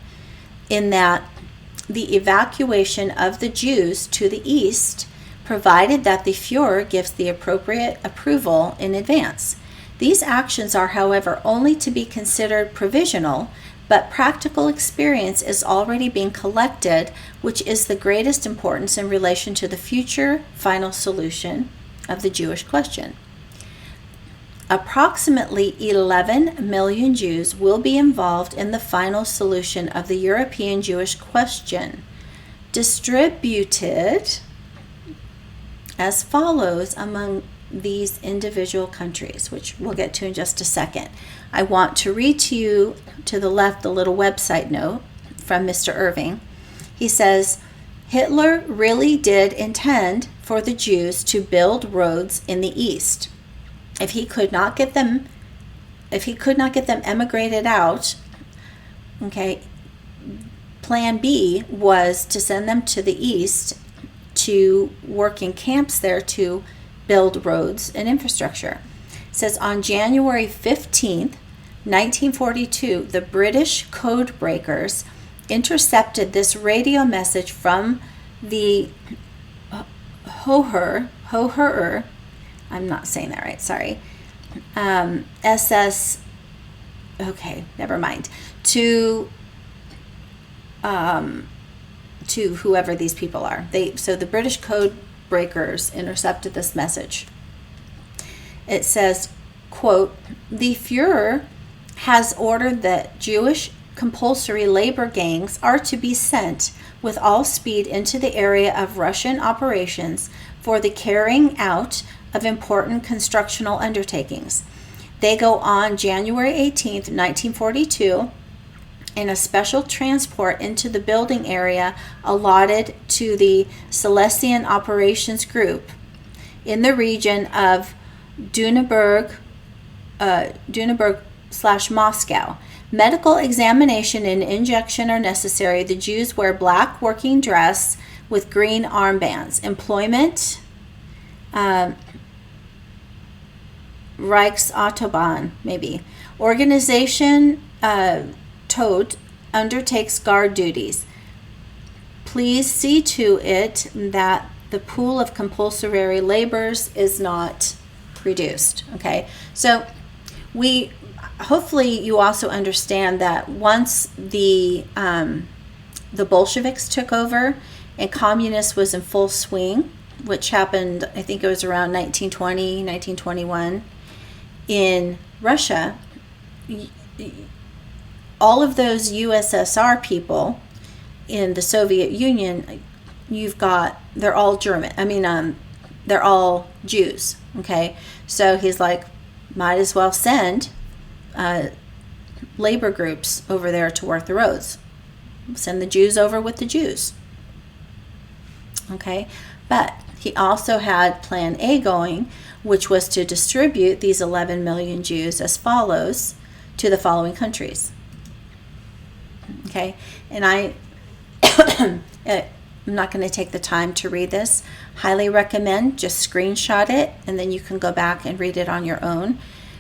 in that the evacuation of the Jews to the east, provided that the Fuhrer gives the appropriate approval in advance. These actions are, however, only to be considered provisional, but practical experience is already being collected, which is the greatest importance in relation to the future final solution of the Jewish question. Approximately 11 million Jews will be involved in the final solution of the European Jewish question, distributed as follows among these individual countries, which we'll get to in just a second. I want to read to you to the left the little website note from Mr. Irving. He says, Hitler really did intend for the Jews to build roads in the east. If he could not get them emigrated out, okay, plan B was to send them to the east to work in camps there to build roads and infrastructure. It says on January 15th, 1942, the British code breakers intercepted this radio message from the Hoher, I'm not saying that right, sorry, SS, okay, never mind, to whoever these people are. So the British code breakers intercepted this message. It says, quote, the Fuhrer has ordered that Jewish compulsory labor gangs are to be sent with all speed into the area of Russian operations for the carrying out of important constructional undertakings. They go on January 18th, 1942, in a special transport into the building /area allotted to the Silesian Operations Group in the region of Duneburg/Moscow. Medical examination and injection are necessary. The Jews wear black working dress with green armbands. Employment, Reichsautobahn, maybe. Organization, Todt undertakes guard duties. Please see to it that the pool of compulsory labors is not reduced. Okay, so hopefully you also understand that once the Bolsheviks took over and communists was in full swing, which happened, I think it was around 1920, 1921, in Russia, all of those USSR people in the Soviet Union, they're all German. They're all Jews. Okay, so he's like, might as well send labor groups over there to work the roads. Send the Jews over with the Jews. Okay, but he also had Plan A going, which was to distribute these 11 million Jews as follows to the following countries. Okay, and I'm not going to take the time to read this. Highly recommend just screenshot it, and then you can go back and read it on your own.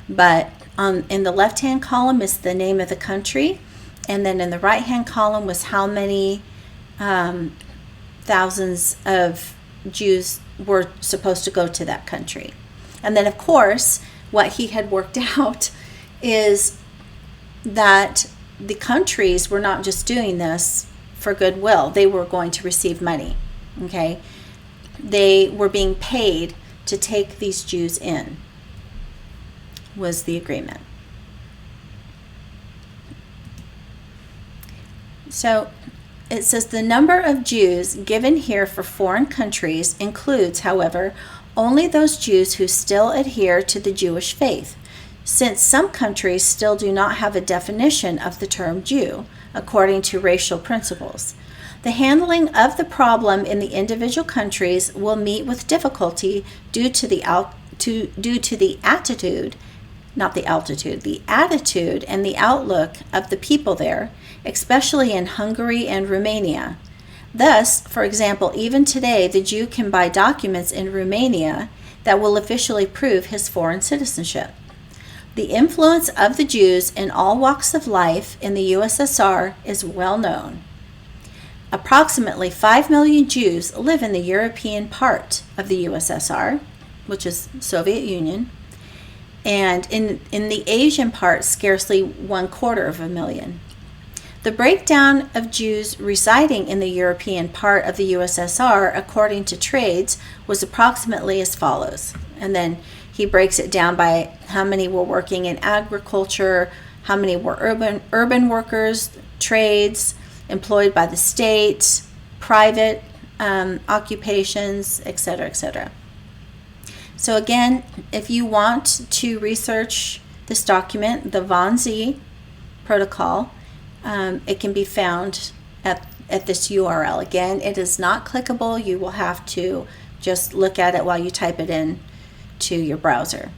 But in the left-hand column is the name of the country, and then in the right-hand column was how many thousands of Jews were supposed to go to that country. And then, of course, what he had worked out is that the countries were not just doing this for goodwill. They were going to receive money. Okay, they were being paid to take these Jews in, was the agreement. So it says the number of Jews given here for foreign countries includes, however, only those Jews who still adhere to the Jewish faith, since some countries still do not have a definition of the term Jew according to racial principles. The handling of the problem in the individual countries will meet with difficulty due to the attitude not the altitude, the attitude and the outlook of the people there, especially in Hungary and Romania. Thus, for example, even today, the Jew can buy documents in Romania that will officially prove his foreign citizenship. The influence of the Jews in all walks of life in the USSR is well known. Approximately 5 million Jews live in the European part of the USSR, which is Soviet Union, and in the Asian part, scarcely 250,000. The breakdown of Jews residing in the European part of the USSR, according to trades, was approximately as follows. And then he breaks it down by how many were working in agriculture, how many were urban workers, trades, employed by the state, private occupations, etc., etc. So again, if you want to research this document, the Wannsee Protocol, it can be found at this URL. Again, it is not clickable. You will have to just look at it while you type it in to your browser.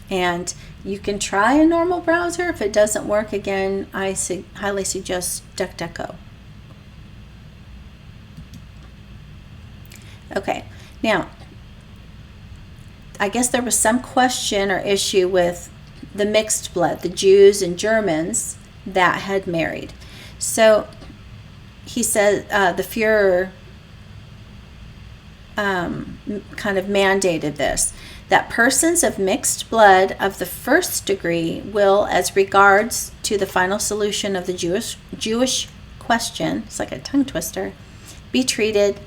And you can try a normal browser. If it doesn't work, again, I highly suggest DuckDuckGo. Okay, now, I guess there was some question or issue with the mixed blood, the Jews and Germans that had married. So he said the Führer kind of mandated this, that persons of mixed blood of the first degree will, as regards to the final solution of the Jewish question, it's like a tongue twister, be treated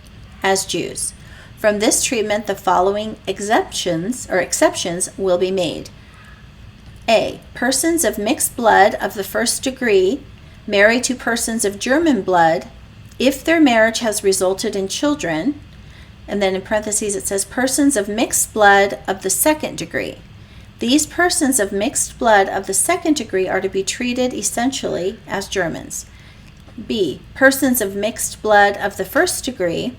as Jews. From this treatment, the following exceptions will be made. A. Persons of mixed blood of the first degree married to persons of German blood if their marriage has resulted in children, and then in parentheses it says persons of mixed blood of the second degree. These persons of mixed blood of the second degree are to be treated essentially as Germans. B. Persons of mixed blood of the first degree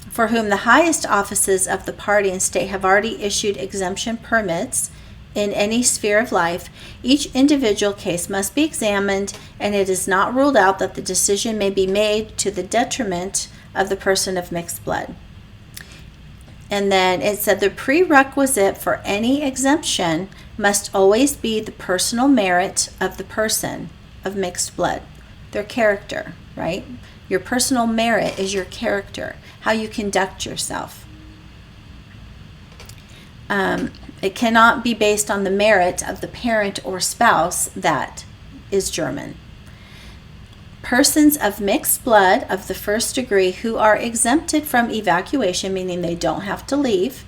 for whom the highest offices of the party and state have already issued exemption permits in any sphere of life, each individual case must be examined, and it is not ruled out that the decision may be made to the detriment of the person of mixed blood. And then it said the prerequisite for any exemption must always be the personal merit of the person of mixed blood, their character, right? Your personal merit is your character, how you conduct yourself. It cannot be based on the merit of the parent or spouse that is German. Persons of mixed blood of the first degree who are exempted from evacuation, meaning they don't have to leave,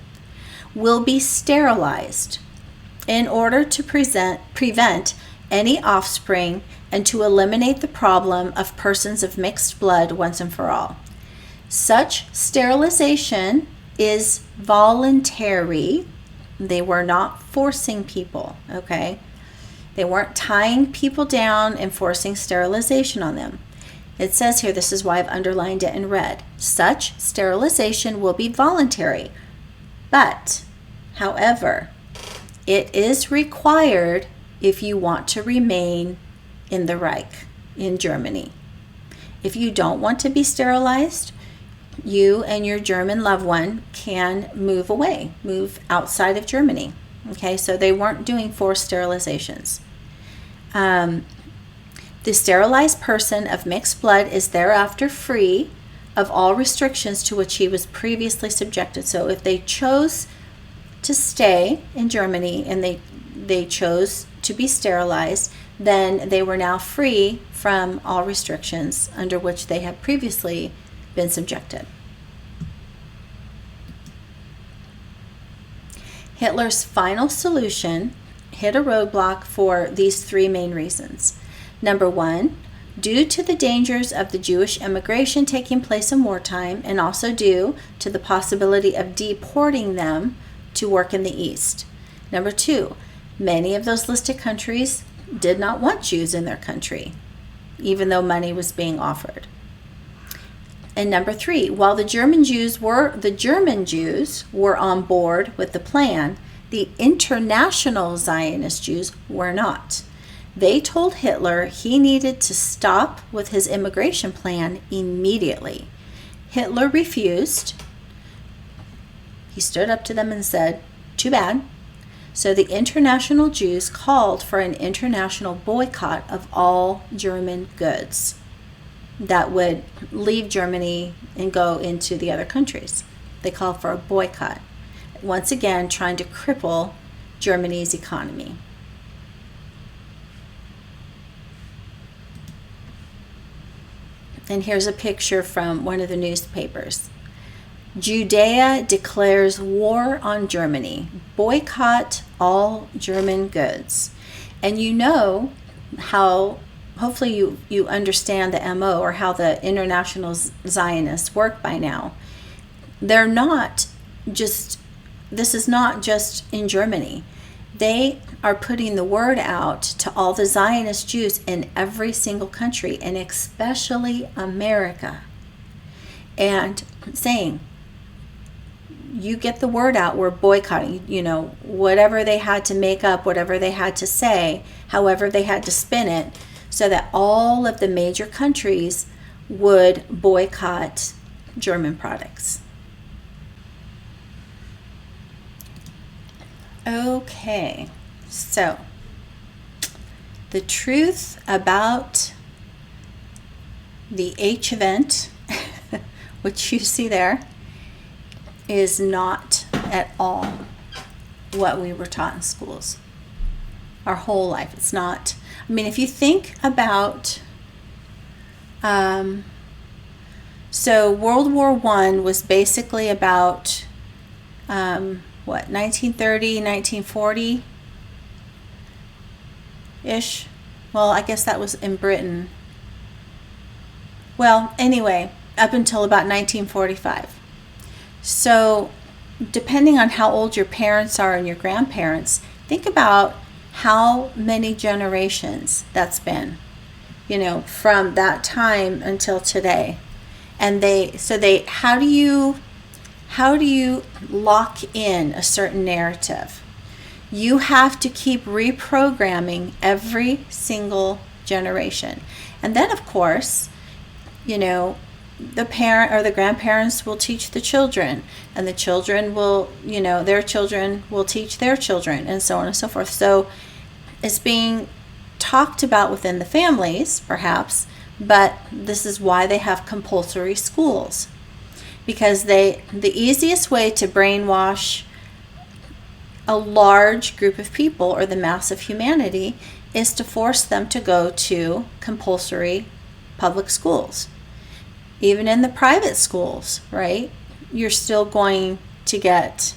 will be sterilized in order to prevent any offspring and to eliminate the problem of persons of mixed blood once and for all. Such sterilization is voluntary. They were not forcing people, okay? They weren't tying people down and forcing sterilization on them. It says here, this is why I've underlined it in red. Such sterilization will be voluntary, but, however, it is required if you want to remain in the Reich, in Germany. If you don't want to be sterilized, you and your German loved one can move away, move outside of Germany. Okay, so they weren't doing forced sterilizations. The sterilized person of mixed blood is thereafter free of all restrictions to which he was previously subjected. So if they chose to stay in Germany and they chose to be sterilized, then they were now free from all restrictions under which they had previously been subjected. Hitler's final solution hit a roadblock for these three main reasons. Number one, due to the dangers of the Jewish immigration taking place in wartime, and also due to the possibility of deporting them to work in the East. Number two, many of those listed countries did not want Jews in their country, even though money was being offered. And number three, while the German Jews were on board with the plan, The international Zionist Jews were not. They told Hitler he needed to stop with his immigration plan immediately. Hitler refused. He stood up to them and said, "Too bad." So the international Jews called for an international boycott of all German goods that would leave Germany and go into the other countries. They called for a boycott. Once again, trying to cripple Germany's economy. And here's a picture from one of the newspapers. Judea declares war on Germany. Boycott all German goods. And you know how, hopefully you understand the MO, or how the international Zionists work by now. They're not just, this is not just in Germany. They are putting the word out to all the Zionist Jews in every single country, and especially America, and saying, you get the word out, we're boycotting, whatever they had to make up, whatever they had to say, however they had to spin it, so that all of the major countries would boycott German products. Okay, so the truth about the H event, which you see there, is not at all what we were taught in schools our whole life. It's not. I mean, if you think about, so World War I was basically about, 1930, 1940-ish? Well, I guess that was in Britain. Well, anyway, up until about 1945. So, depending on how old your parents are and your grandparents, think about how many generations that's been, from that time until today. And how do you lock in a certain narrative? You have to keep reprogramming every single generation. And then, of course, the parent or the grandparents will teach the children, and the children will, their children will teach their children, and so on and so forth. So it's being talked about within the families, perhaps, but this is why they have compulsory schools. Because the easiest way to brainwash a large group of people, or the mass of humanity, is to force them to go to compulsory public schools. Even in the private schools, right? You're still going to get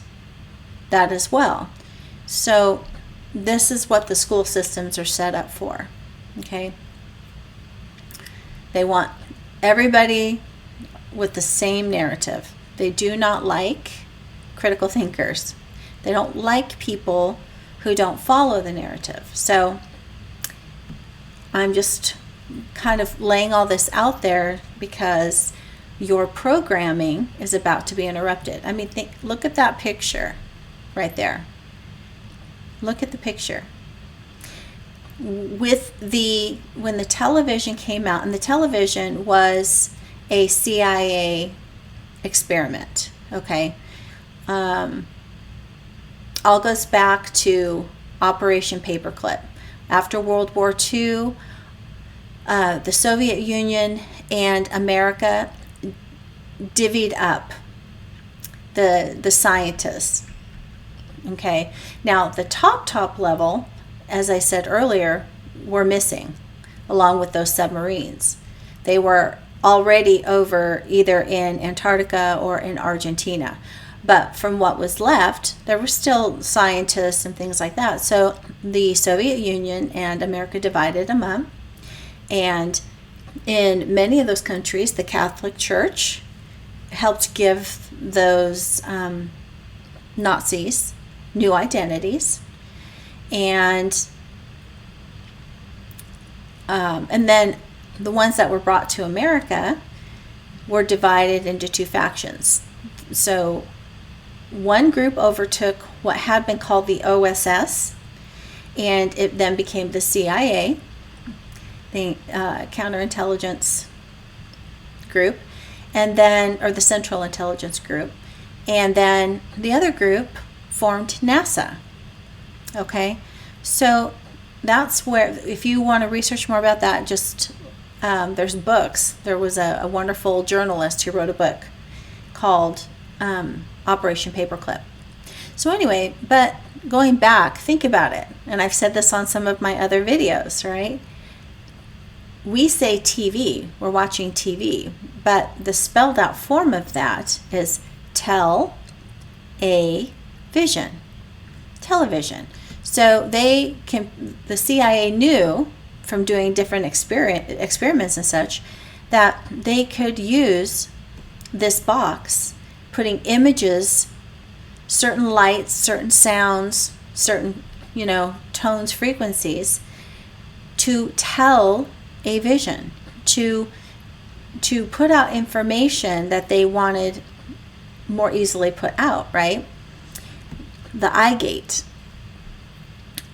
that as well. So this is what the school systems are set up for, okay? They want everybody with the same narrative. They do not like critical thinkers. They don't like people who don't follow the narrative. So I'm just kind of laying all this out there because your programming is about to be interrupted. I mean, look at that picture right there. Look at the picture. When the television came out, and the television was a CIA experiment, okay? All goes back to Operation Paperclip. After World War II, the Soviet Union and America divvied up the scientists. Okay, now the top level, as I said earlier, were missing, along with those submarines. They were already over either in Antarctica or in Argentina. But from what was left, there were still scientists and things like that. So the Soviet Union and America divided them up. And in many of those countries, the Catholic Church helped give those Nazis new identities. And then the ones that were brought to America were divided into two factions. So one group overtook what had been called the OSS, and it then became the CIA, the Counterintelligence Group, and then, or the Central Intelligence Group, and then the other group formed NASA. Okay, so that's where, if you want to research more about that, just there's books. There was a wonderful journalist who wrote a book called Operation Paperclip. So anyway, but going back, think about it, and I've said this on some of my other videos, right? We say TV, we're watching TV, but the spelled out form of that is vision, television. So the CIA knew from doing different experiments and such that they could use this box, putting images, certain lights, certain sounds, certain, tones, frequencies, to tell a vision, to put out information that they wanted more easily put out, right? The eye gate.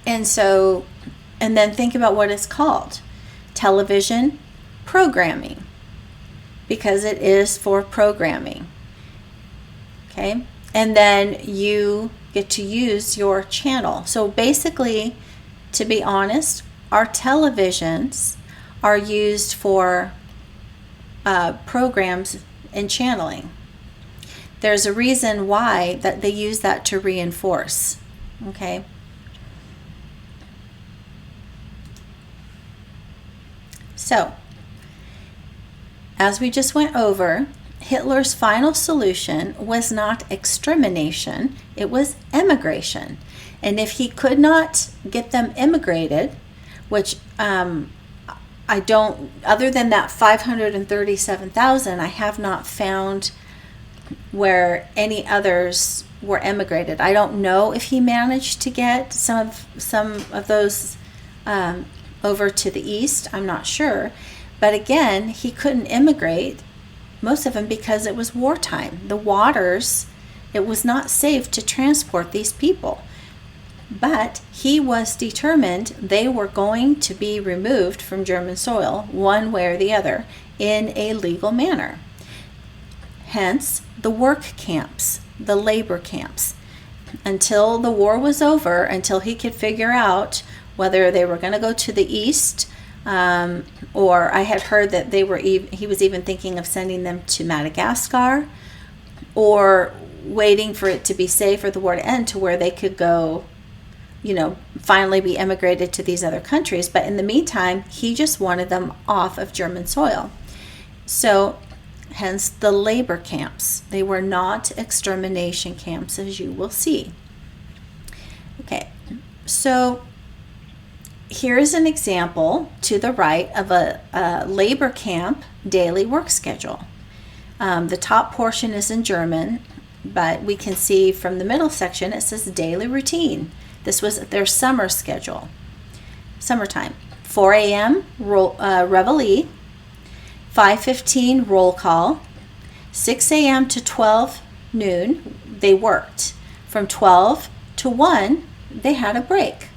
And so, and then think about what it's called. Television programming, because it is for programming. Okay? And then you get to use your channel. So basically, to be honest, our televisions are used for programs and channeling. There's a reason why that they use that to reinforce. Okay? So, as we just went over, Hitler's final solution was not extermination, it was emigration. And if he could not get them immigrated, which I don't, other than that 537,000, I have not found where any others were emigrated. I don't know if he managed to get some of those over to the east. I'm not sure. But again, he couldn't immigrate, most of them, because it was wartime. The waters, it was not safe to transport these people. But he was determined they were going to be removed from German soil, one way or the other, in a legal manner. Hence, the work camps, the labor camps. Until the war was over, until he could figure out whether they were going to go to the east, or I had heard that he was even thinking of sending them to Madagascar, or waiting for it to be safe for the war to end to where they could go, finally be emigrated to these other countries. But in the meantime, he just wanted them off of German soil. So, hence the labor camps. They were not extermination camps, as you will see. Okay, so here's an example to the right of a labor camp daily work schedule. The top portion is in German, but we can see from the middle section it says daily routine. This was their summer schedule. Summertime. 4 a.m. Reveille. 5:15 roll call. 6 a.m. to 12 noon they worked. From 12 to 1 they had a break.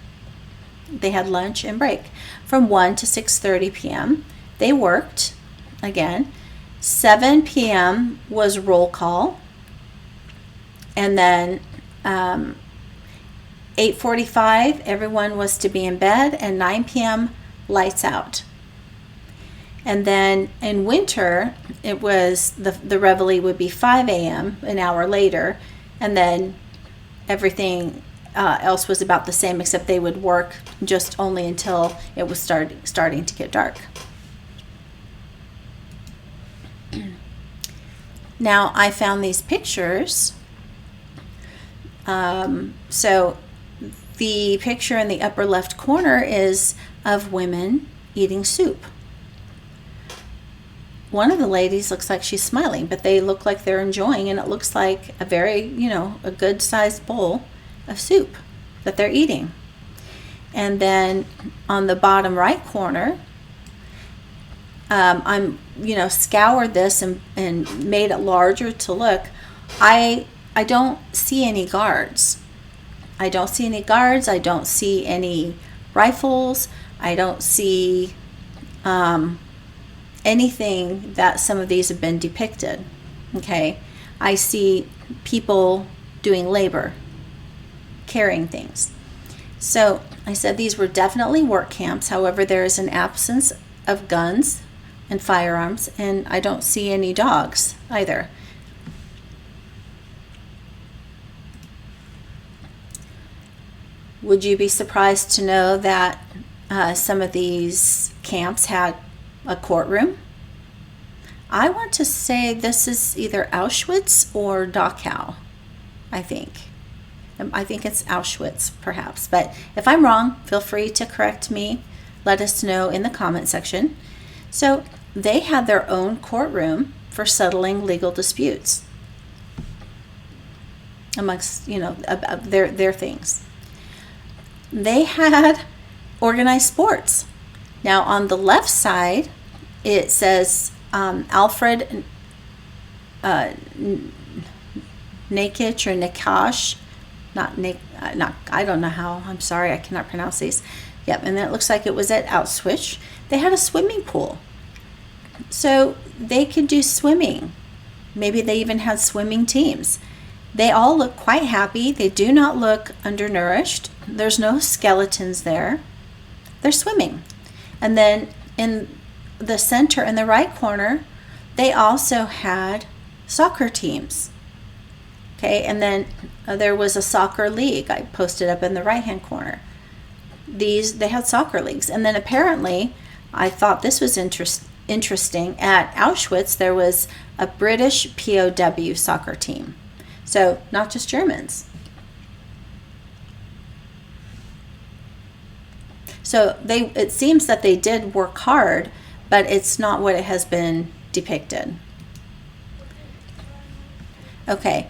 They had lunch and break. From 1 to 6:30 p.m. they worked again. 7 p.m. was roll call. And then 8:45 everyone was to be in bed, and 9 p.m. lights out. And then in winter it was the reveille would be 5 a.m. an hour later, and then everything else was about the same, except they would work just only until it was starting to get dark. Now I found these pictures. So the picture in the upper left corner is of women eating soup. One of the ladies looks like she's smiling, but they look like they're enjoying, and it looks like a very, a good sized bowl of soup that they're eating. And then on the bottom right corner, I'm, scoured this and made it larger to look. I don't see any guards. I don't see any guards. I don't see any rifles. I don't see anything that some of these have been depicted. Okay, I see people doing labor, carrying things. So I said these were definitely work camps. However, there is an absence of guns and firearms, and I don't see any dogs either. Would you be surprised to know that some of these camps had a courtroom? I want to say this is either Auschwitz or Dachau, I think. I think it's Auschwitz, perhaps. But if I'm wrong, feel free to correct me. Let us know in the comment section. So they had their own courtroom for settling legal disputes amongst, their things. They had organized sports. Now on the left side, it says Alfred Nakic or Nakash, I don't know how. I'm sorry, I cannot pronounce these. Yep, and it looks like it was at Auschwitz. They had a swimming pool, so they could do swimming. Maybe they even had swimming teams. They all look quite happy. They do not look undernourished. There's no skeletons there. They're swimming. And then in the center, in the right corner, they also had soccer teams. Okay, and then there was a soccer league I posted up in the right-hand corner. They had soccer leagues. And then apparently, I thought this was interesting, at Auschwitz, there was a British POW soccer team. So, not just Germans. So, it seems that they did work hard, but it's not what it has been depicted. Okay.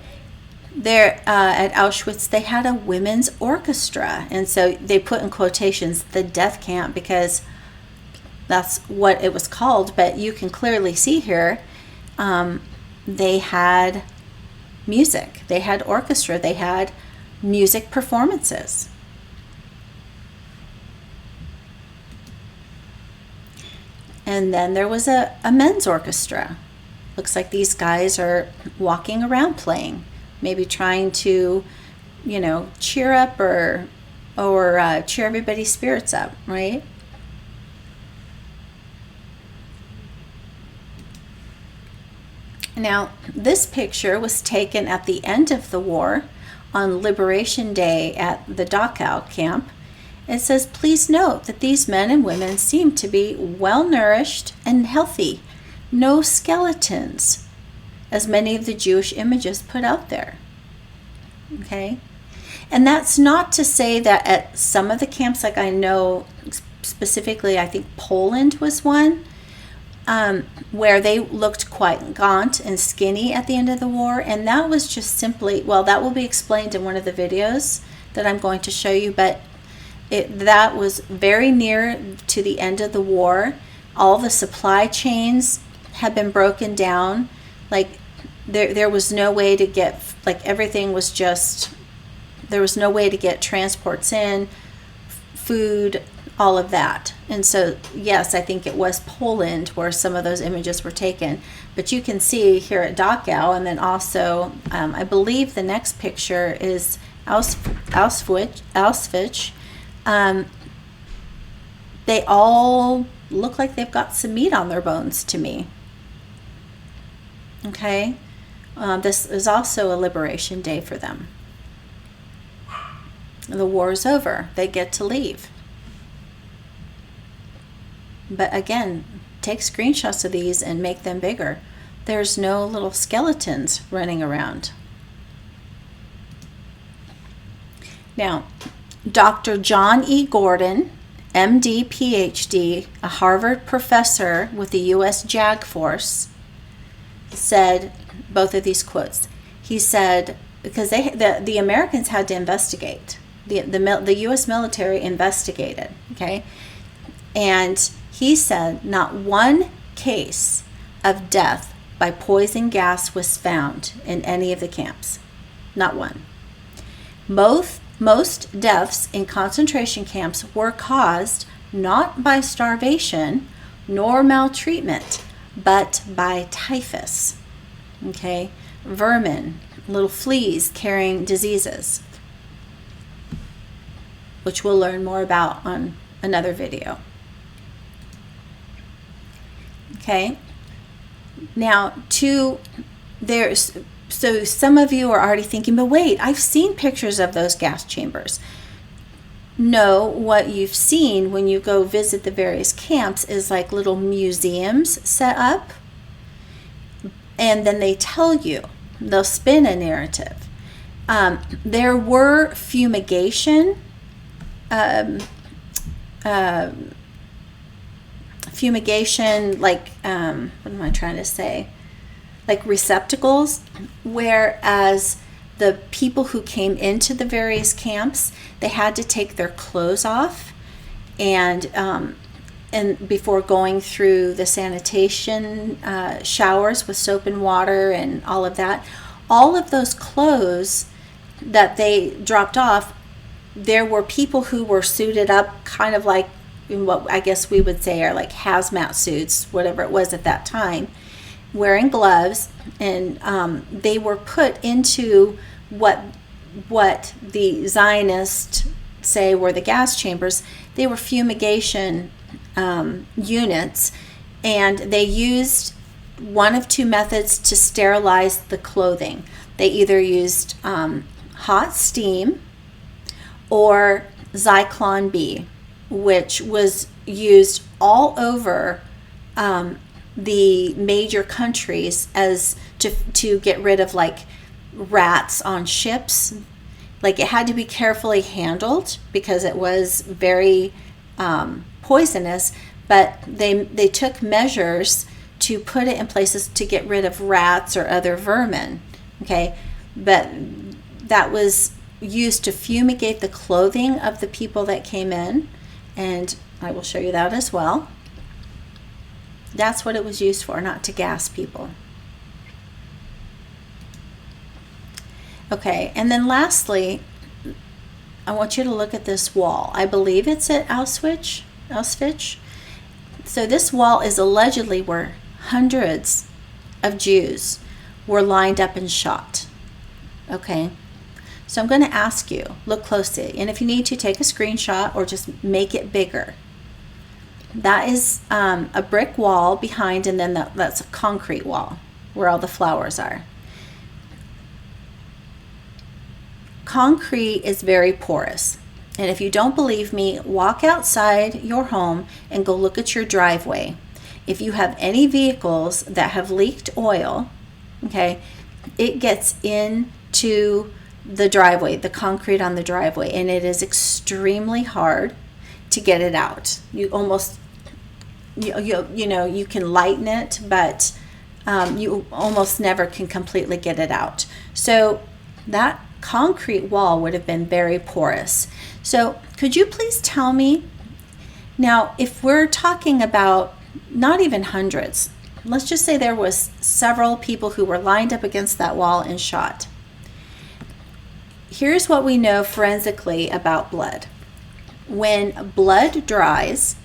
There at Auschwitz, they had a women's orchestra. And so they put in quotations, the death camp, because that's what it was called. But you can clearly see here, they had music, they had orchestra, they had music performances. And then there was a men's orchestra. Looks like these guys are walking around playing, maybe trying to, cheer up or cheer everybody's spirits up, right? Now, this picture was taken at the end of the war on Liberation Day at the Dachau camp. It says, please note that these men and women seem to be well-nourished and healthy. No skeletons, as many of the Jewish images put out there. Okay? And that's not to say that at some of the camps, like I know specifically, I think Poland was one, where they looked quite gaunt and skinny at the end of the war. And that was just simply, well, that will be explained in one of the videos that I'm going to show you, but that was very near to the end of the war. All the supply chains had been broken down. Like there was no way to get, like everything was just, there was no way to get transports in, food, all of that. And so, yes, I think it was Poland where some of those images were taken. But you can see here at Dachau, and then also, I believe the next picture is Auschwitz. They all look like they've got some meat on their bones to me. Okay? This is also a liberation day for them. The war is over. They get to leave. But again, take screenshots of these and make them bigger. There's no little skeletons running around. Now, Dr. John E. Gordon, MD, PhD, a Harvard professor with the U.S. JAG Force, said both of these quotes. He said, because the Americans had to investigate. The U.S. military investigated, okay? And he said not one case of death by poison gas was found in any of the camps. Not one. Both Most deaths in concentration camps were caused not by starvation nor maltreatment, but by typhus. Okay, vermin, little fleas carrying diseases, which we'll learn more about on another video. Okay, now so some of you are already thinking, but wait, I've seen pictures of those gas chambers. No, what you've seen when you go visit the various camps is like little museums set up, and then they tell you, they'll spin a narrative. There were fumigation like what am I trying to say? Like receptacles, whereas the people who came into the various camps, they had to take their clothes off and before going through the sanitation showers with soap and water and all of that, all of those clothes that they dropped off, there were people who were suited up kind of like in what I guess we would say are like hazmat suits, whatever it was at that time, wearing gloves, and they were put into what the Zionists say were the gas chambers. They were fumigation units, and they used one of two methods to sterilize the clothing. They either used hot steam or Zyklon B, which was used all over the major countries as to get rid of like rats on ships. Like it had to be carefully handled because it was very poisonous, but they took measures to put it in places to get rid of rats or other vermin. Okay, but that was used to fumigate the clothing of the people that came in, and I will show you that as well. That's what it was used for, not to gas people. Okay, and then lastly, I want you to look at this wall. I believe it's at Auschwitz. So this wall is allegedly where hundreds of Jews were lined up and shot. Okay, so I'm going to ask you, look closely, and if you need to, take a screenshot or just make it bigger. That is a brick wall behind, and then that's a concrete wall where all the flowers are. Concrete is very porous, and if you don't believe me, walk outside your home and go look at your driveway. If you have any vehicles that have leaked oil, okay, it gets into the driveway, the concrete on the driveway, and it is extremely hard to get it out. You almost, you can lighten it, but you almost never can completely get it out. So that concrete wall would have been very porous. So could you please tell me, now if we're talking about not even hundreds, let's just say there was several people who were lined up against that wall and shot. Here's what we know forensically about blood. When blood dries,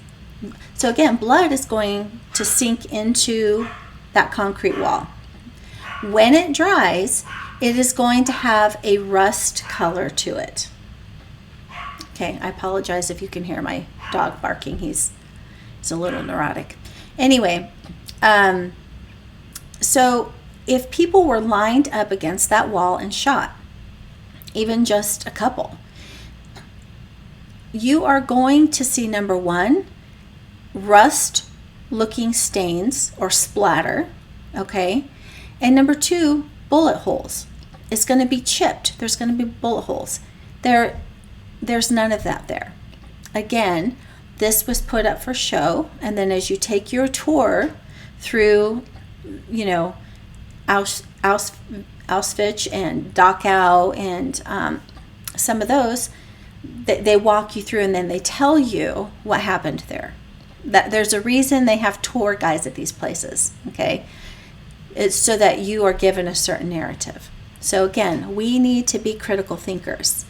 so again, blood is going to sink into that concrete wall. When it dries, it is going to have a rust color to it. Okay, I apologize if you can hear my dog barking. He's a little neurotic. Anyway, so if people were lined up against that wall and shot, even just a couple, you are going to see, number one, rust looking stains or splatter, okay? And number two, bullet holes. It's going to be chipped. There's going to be bullet holes. There's none of that there. Again, this was put up for show, and then as you take your tour through, Auschwitz and Dachau and some of those, they walk you through, and then they tell you what happened there. That there's a reason they have tour guides at these places, okay? It's so that you are given a certain narrative. So again, we need to be critical thinkers.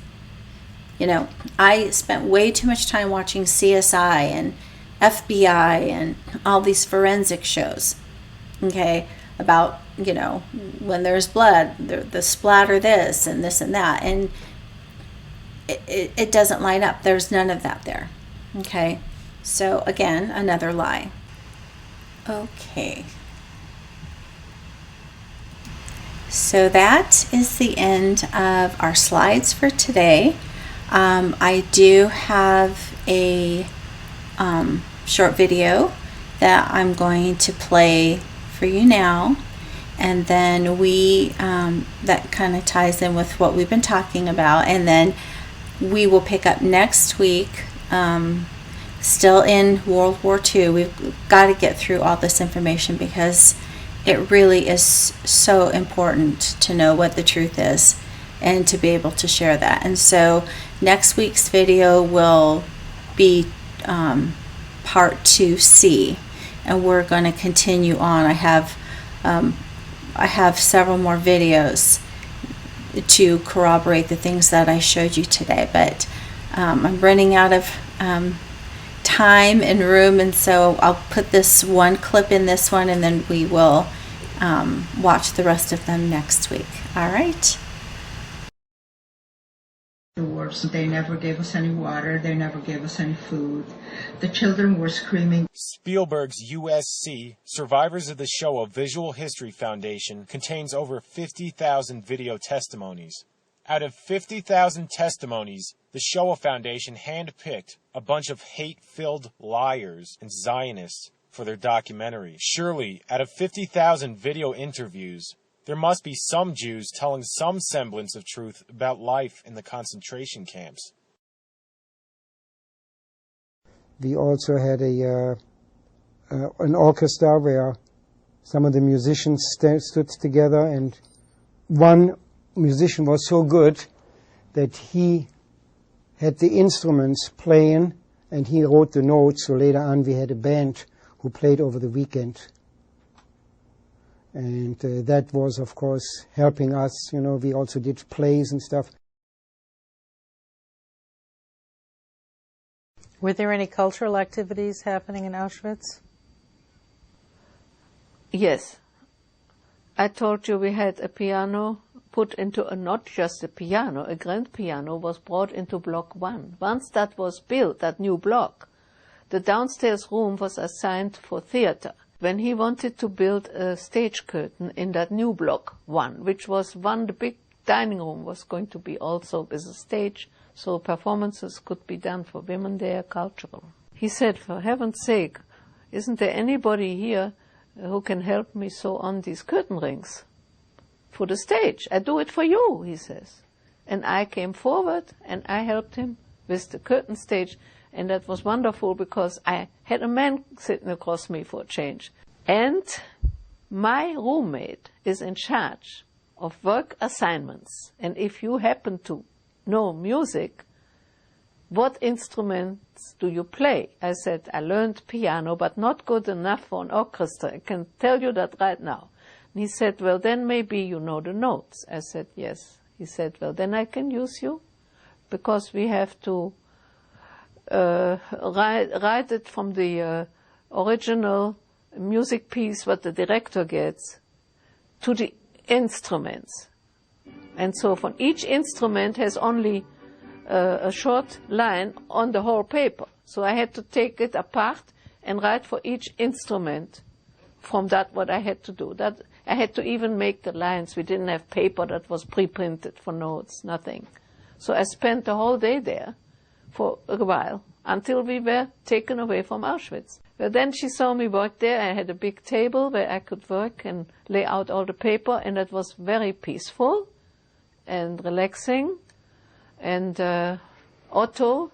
You know, I spent way too much time watching CSI and FBI and all these forensic shows, okay, about, you know, when there's blood, the splatter this and this and that, and it doesn't line up. There's none of that there, okay? So again, another lie. Okay. So that is the end of our slides for today. I do have a short video that I'm going to play for you now, and then that kind of ties in with what we've been talking about, and then we will pick up next week, still in World War II. We've got to get through all this information because it really is so important to know what the truth is and to be able to share that. And so next week's video will be part 2C, and we're going to continue on. I have several more videos to corroborate the things that I showed you today, but I'm running out of time and room, and so I'll put this one clip in this one, and then we will watch the rest of them next week. All right. They never gave us any water. They never gave us any food. The children were screaming. Spielberg's USC, Survivors of the Shoah Visual History Foundation, contains over 50,000 video testimonies. Out of 50,000 testimonies, the Shoah Foundation handpicked a bunch of hate-filled liars and Zionists for their documentary. Surely, out of 50,000 video interviews, there must be some Jews telling some semblance of truth about life in the concentration camps. We also had an orchestra where some of the musicians stood together, and one musician was so good that he had the instruments playing and he wrote the notes, so later on we had a band who played over the weekend. And that was, of course, helping us. You know, we also did plays and stuff. Were there any cultural activities happening in Auschwitz? Yes. I told you we had a piano put into not just a piano, a grand piano was brought into Block 1. Once that was built, that new block, the downstairs room was assigned for theater. When he wanted to build a stage curtain in that new Block 1, which was the big dining room was going to be also with a stage, so performances could be done for women there, cultural. He said, for heaven's sake, isn't there anybody here who can help me sew on these curtain rings for the stage? I do it for you, he says. And I came forward and I helped him with the curtain stage, and that was wonderful because I had a man sitting across me for a change. And my roommate is in charge of work assignments. And if you happen to know music, what instruments do you play? I said, I learned piano, but not good enough for an orchestra. I can tell you that right now. And he said, well, then maybe you know the notes. I said, yes. He said, well, then I can use you, because we have to write it from the original music piece, what the director gets, to the instruments. And so from each instrument has only a short line on the whole paper. So I had to take it apart and write for each instrument from that what I had to do. That I had to even make the lines. We didn't have paper that was pre-printed for notes, nothing. So I spent the whole day there for a while until we were taken away from Auschwitz. But then she saw me work there. I had a big table where I could work and lay out all the paper, and it was very peaceful and relaxing. And Otto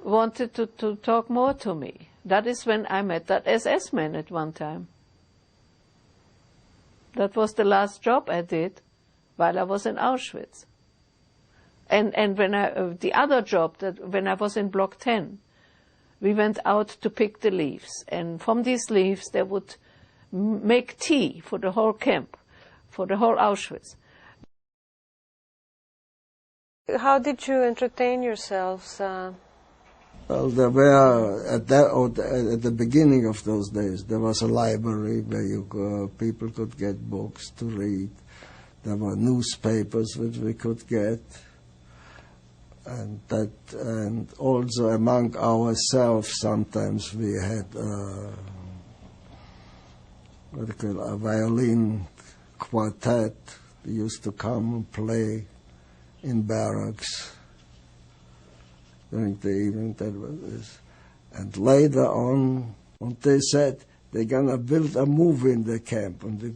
wanted to talk more to me. That is when I met that SS man at one time. That was the last job I did while I was in Auschwitz. And when the other job, when I was in Block 10, we went out to pick the leaves. And from these leaves, they would make tea for the whole camp, for the whole Auschwitz. How did you entertain yourselves? Well, there were, at the beginning of those days, there was a library where people could get books to read. There were newspapers which we could get. And also among ourselves, sometimes we had a violin quartet. They used to come and play in barracks during the evening. That was it. And later on, they said they're gonna build a movie in the camp, and the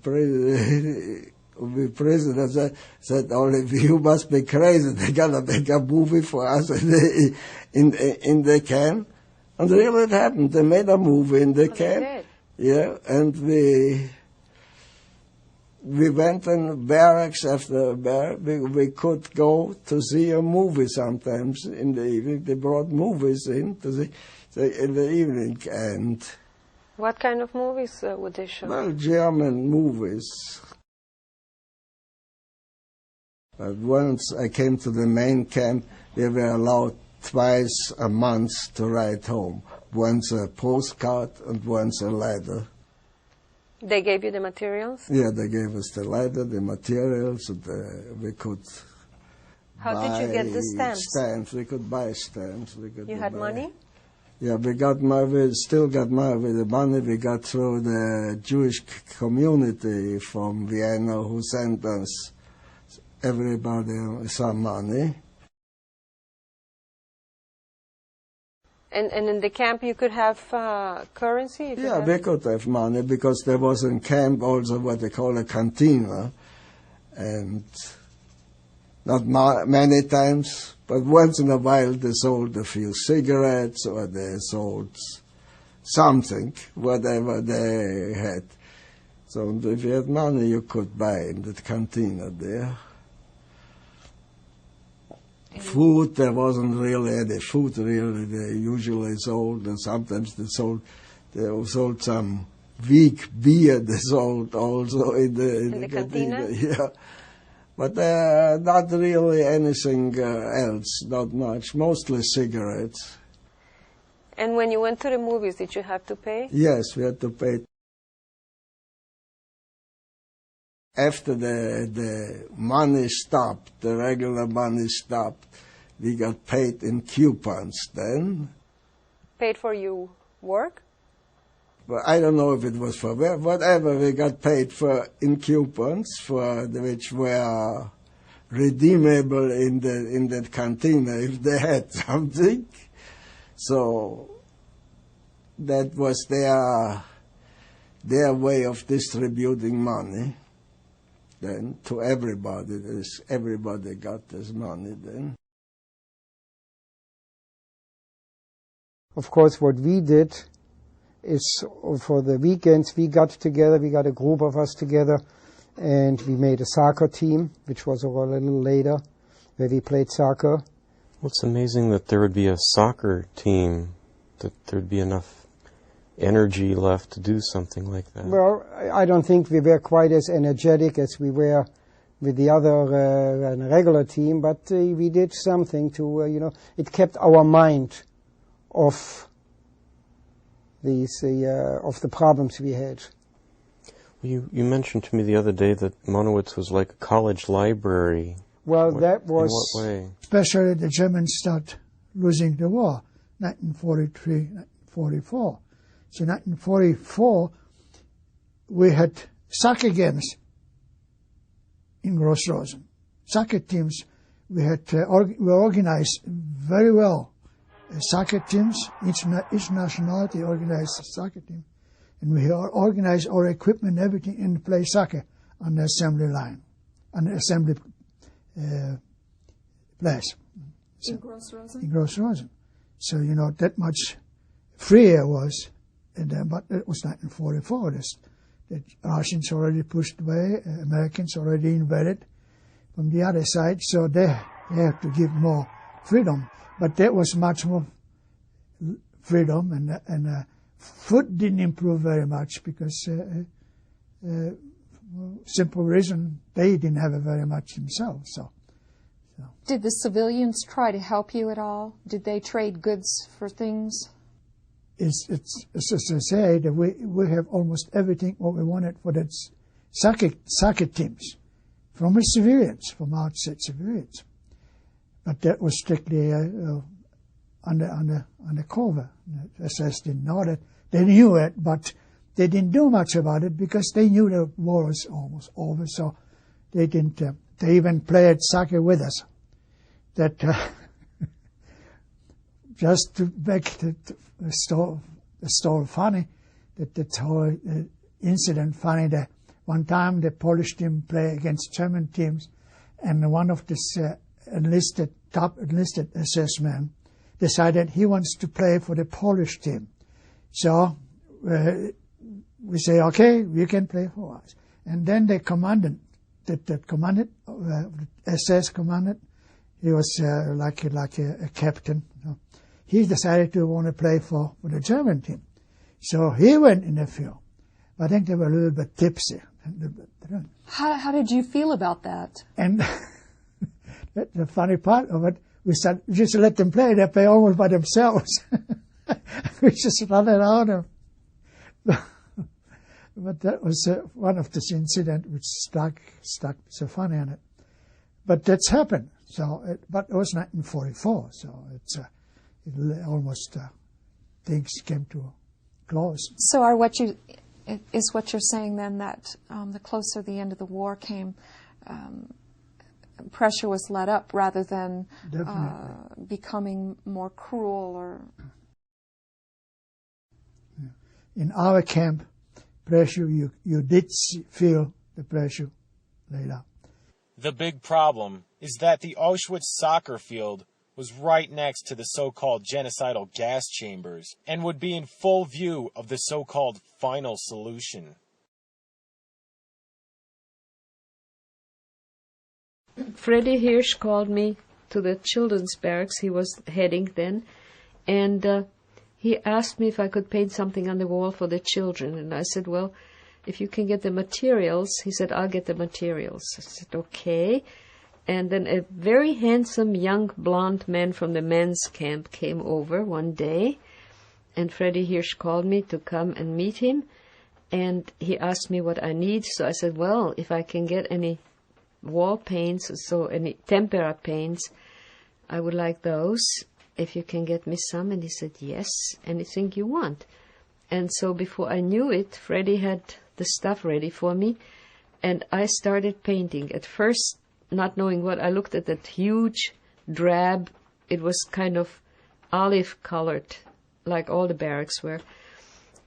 president said, "Only you must be crazy. They're gonna make a movie for us in the camp." And really, it happened. They made a movie in the camp. They did. Yeah, and we went in barracks after barracks. We could go to see a movie sometimes in the evening. They brought movies in to see in the evening. And What kind of movies would they show? well, German movies. But once I came to the main camp, we were allowed twice a month to write home. Once a postcard and once a letter. They gave you the materials? Yeah, they gave us the letter, the materials, and we could How buy did you get the stamps? stamps. We could buy stamps. You had money? Yeah, we still got money. The money we got through the Jewish community from Vienna, who sent us everybody some money. And in the camp you could have currency? If you Yeah, had- we could have money because there was in camp also what they call a cantina, and not many times, but once in a while they sold a few cigarettes or they sold something, whatever they had. So if you had money, you could buy in the cantina there. Food, there wasn't really any food, really. They usually sold, and sometimes they sold some weak beer. They sold also in the cantina? Yeah, but not really anything else, not much. Mostly cigarettes. And when you went to the movies, did you have to pay? Yes, we had to pay. After the money stopped, the regular money stopped, we got paid in coupons then. Paid for your work? But I don't know if it was for whatever we got paid for in coupons, which were redeemable in the cantina if they had something. So that was their way of distributing money. Then to everybody, everybody got this money then. Of course, what we did is for the weekends we got together, we got a group of us together, and we made a soccer team, which was a little later, where we played soccer. Well, it's amazing that there would be a soccer team, that there'd be enough energy left to do something like that. Well, I don't think we were quite as energetic as we were with the other regular team, but we did something to, it kept our mind off of the problems we had. You mentioned to me the other day that Monowitz was like a college library. Well, that was... In what way? Especially the Germans start losing the war, 1943, 1944. So in 1944, we had soccer games in Gross-Rosen. Soccer teams, we organized very well. Soccer teams, each nationality organized a soccer team. And we organized our equipment and everything and play soccer on the assembly line, on the assembly place. So, in Gross-Rosen? In Gross-Rosen. So, that much freer was. But it was 1944. The Russians already pushed away, Americans already invaded from the other side, so they have to give more freedom. But there was much more freedom, and food didn't improve very much because simple reason they didn't have it very much themselves. So So. Did the civilians try to help you at all? Did they trade goods for things? It's as I say, that we have almost everything what we wanted for the soccer teams from the civilians, from outside civilians. But that was strictly on the cover. The SS didn't know that. They knew it, but they didn't do much about it because they knew the war was almost over. So they didn't. They even played soccer with us. That just to make the story funny, that the whole incident funny. That one time the Polish team play against German teams, and one of this top enlisted SS men decided he wants to play for the Polish team. So we say, okay, you can play for us. And then the commandant, that commanded, SS commandant, he was like a captain. You know. He decided to want to play for the German team. So he went in the field. I think they were a little bit tipsy. How did you feel about that? And the funny part of it, we said, just let them play. They play almost by themselves. We just run around them. But that was one of those incidents which stuck so funny on it. But that's happened. So, but it was 1944. So it almost things came to a close. So is what you're saying then that the closer the end of the war came, pressure was let up rather than becoming more cruel or... In our camp, pressure, you did feel the pressure later. The big problem is that the Auschwitz soccer field was right next to the so-called genocidal gas chambers and would be in full view of the so-called final solution. Freddie Hirsch called me to the children's barracks. He was heading then, and he asked me if I could paint something on the wall for the children. And I said, well, if you can get the materials. He said, I'll get the materials. I said, okay. And then a very handsome young blonde man from the men's camp came over one day, and Freddie Hirsch called me to come and meet him, and he asked me what I need. So I said, well, if I can get any wall paints, so any tempera paints, I would like those, if you can get me some. And he said, yes, anything you want. And so before I knew it, Freddie had the stuff ready for me, and I started painting. At first, not knowing what, I looked at that huge drab, it was kind of olive-colored, like all the barracks were,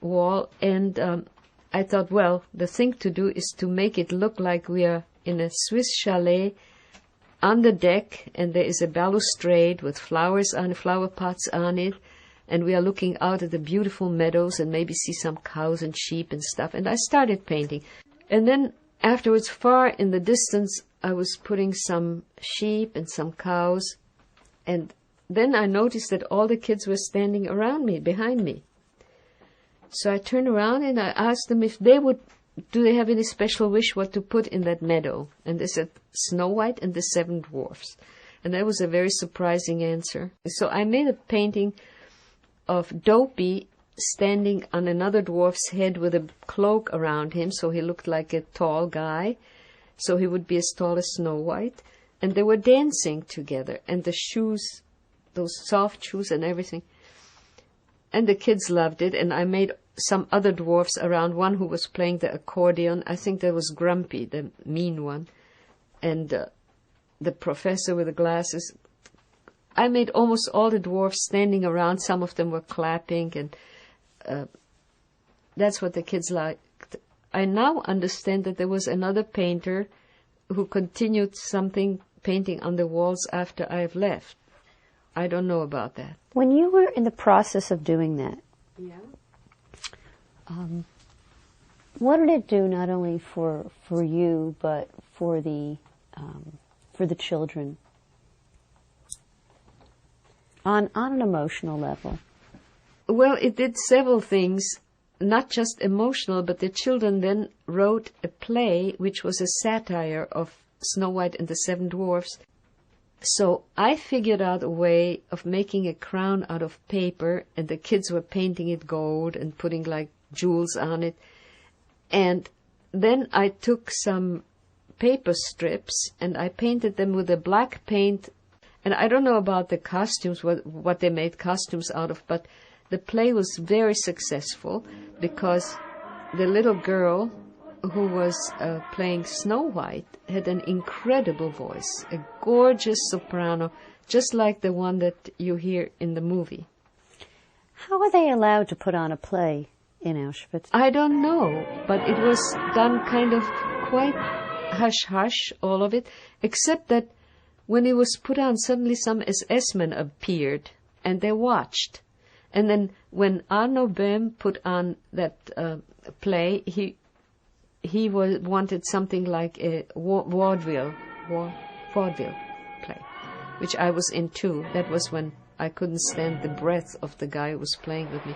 wall, and I thought, well, the thing to do is to make it look like we are in a Swiss chalet on the deck, and there is a balustrade with flowers on, flower pots on it, and we are looking out at the beautiful meadows and maybe see some cows and sheep and stuff. And I started painting. And then afterwards, far in the distance, I was putting some sheep and some cows. And then I noticed that all the kids were standing around me, behind me. So I turned around and I asked them if they would, do they have any special wish what to put in that meadow? And they said, Snow White and the Seven Dwarfs. And that was a very surprising answer. So I made a painting of Dopey standing on another dwarf's head with a cloak around him, so he looked like a tall guy, so he would be as tall as Snow White. And they were dancing together, and the shoes, those soft shoes and everything. And the kids loved it, and I made some other dwarfs around, one who was playing the accordion. I think that was Grumpy, the mean one, and the professor with the glasses. I made almost all the dwarfs standing around. Some of them were clapping, and that's what the kids liked. I now understand that there was another painter who continued painting on the walls after I've left. I don't know about that. When you were in the process of doing that, what did it do not only for you, but for the children? On an emotional level? Well, it did several things, not just emotional, but the children then wrote a play which was a satire of Snow White and the Seven Dwarfs. So I figured out a way of making a crown out of paper, and the kids were painting it gold and putting like jewels on it. And then I took some paper strips and I painted them with a black paint. And I don't know about the costumes, what they made costumes out of, but the play was very successful because the little girl who was playing Snow White had an incredible voice, a gorgeous soprano, just like the one that you hear in the movie. How are they allowed to put on a play in Auschwitz? I don't know, but it was done kind of quite hush-hush, all of it, except that when it was put on, suddenly some SS-men appeared, and they watched. And then when Arno Böhm put on that play, he wanted something like a vaudeville play, which I was in too. That was when I couldn't stand the breath of the guy who was playing with me.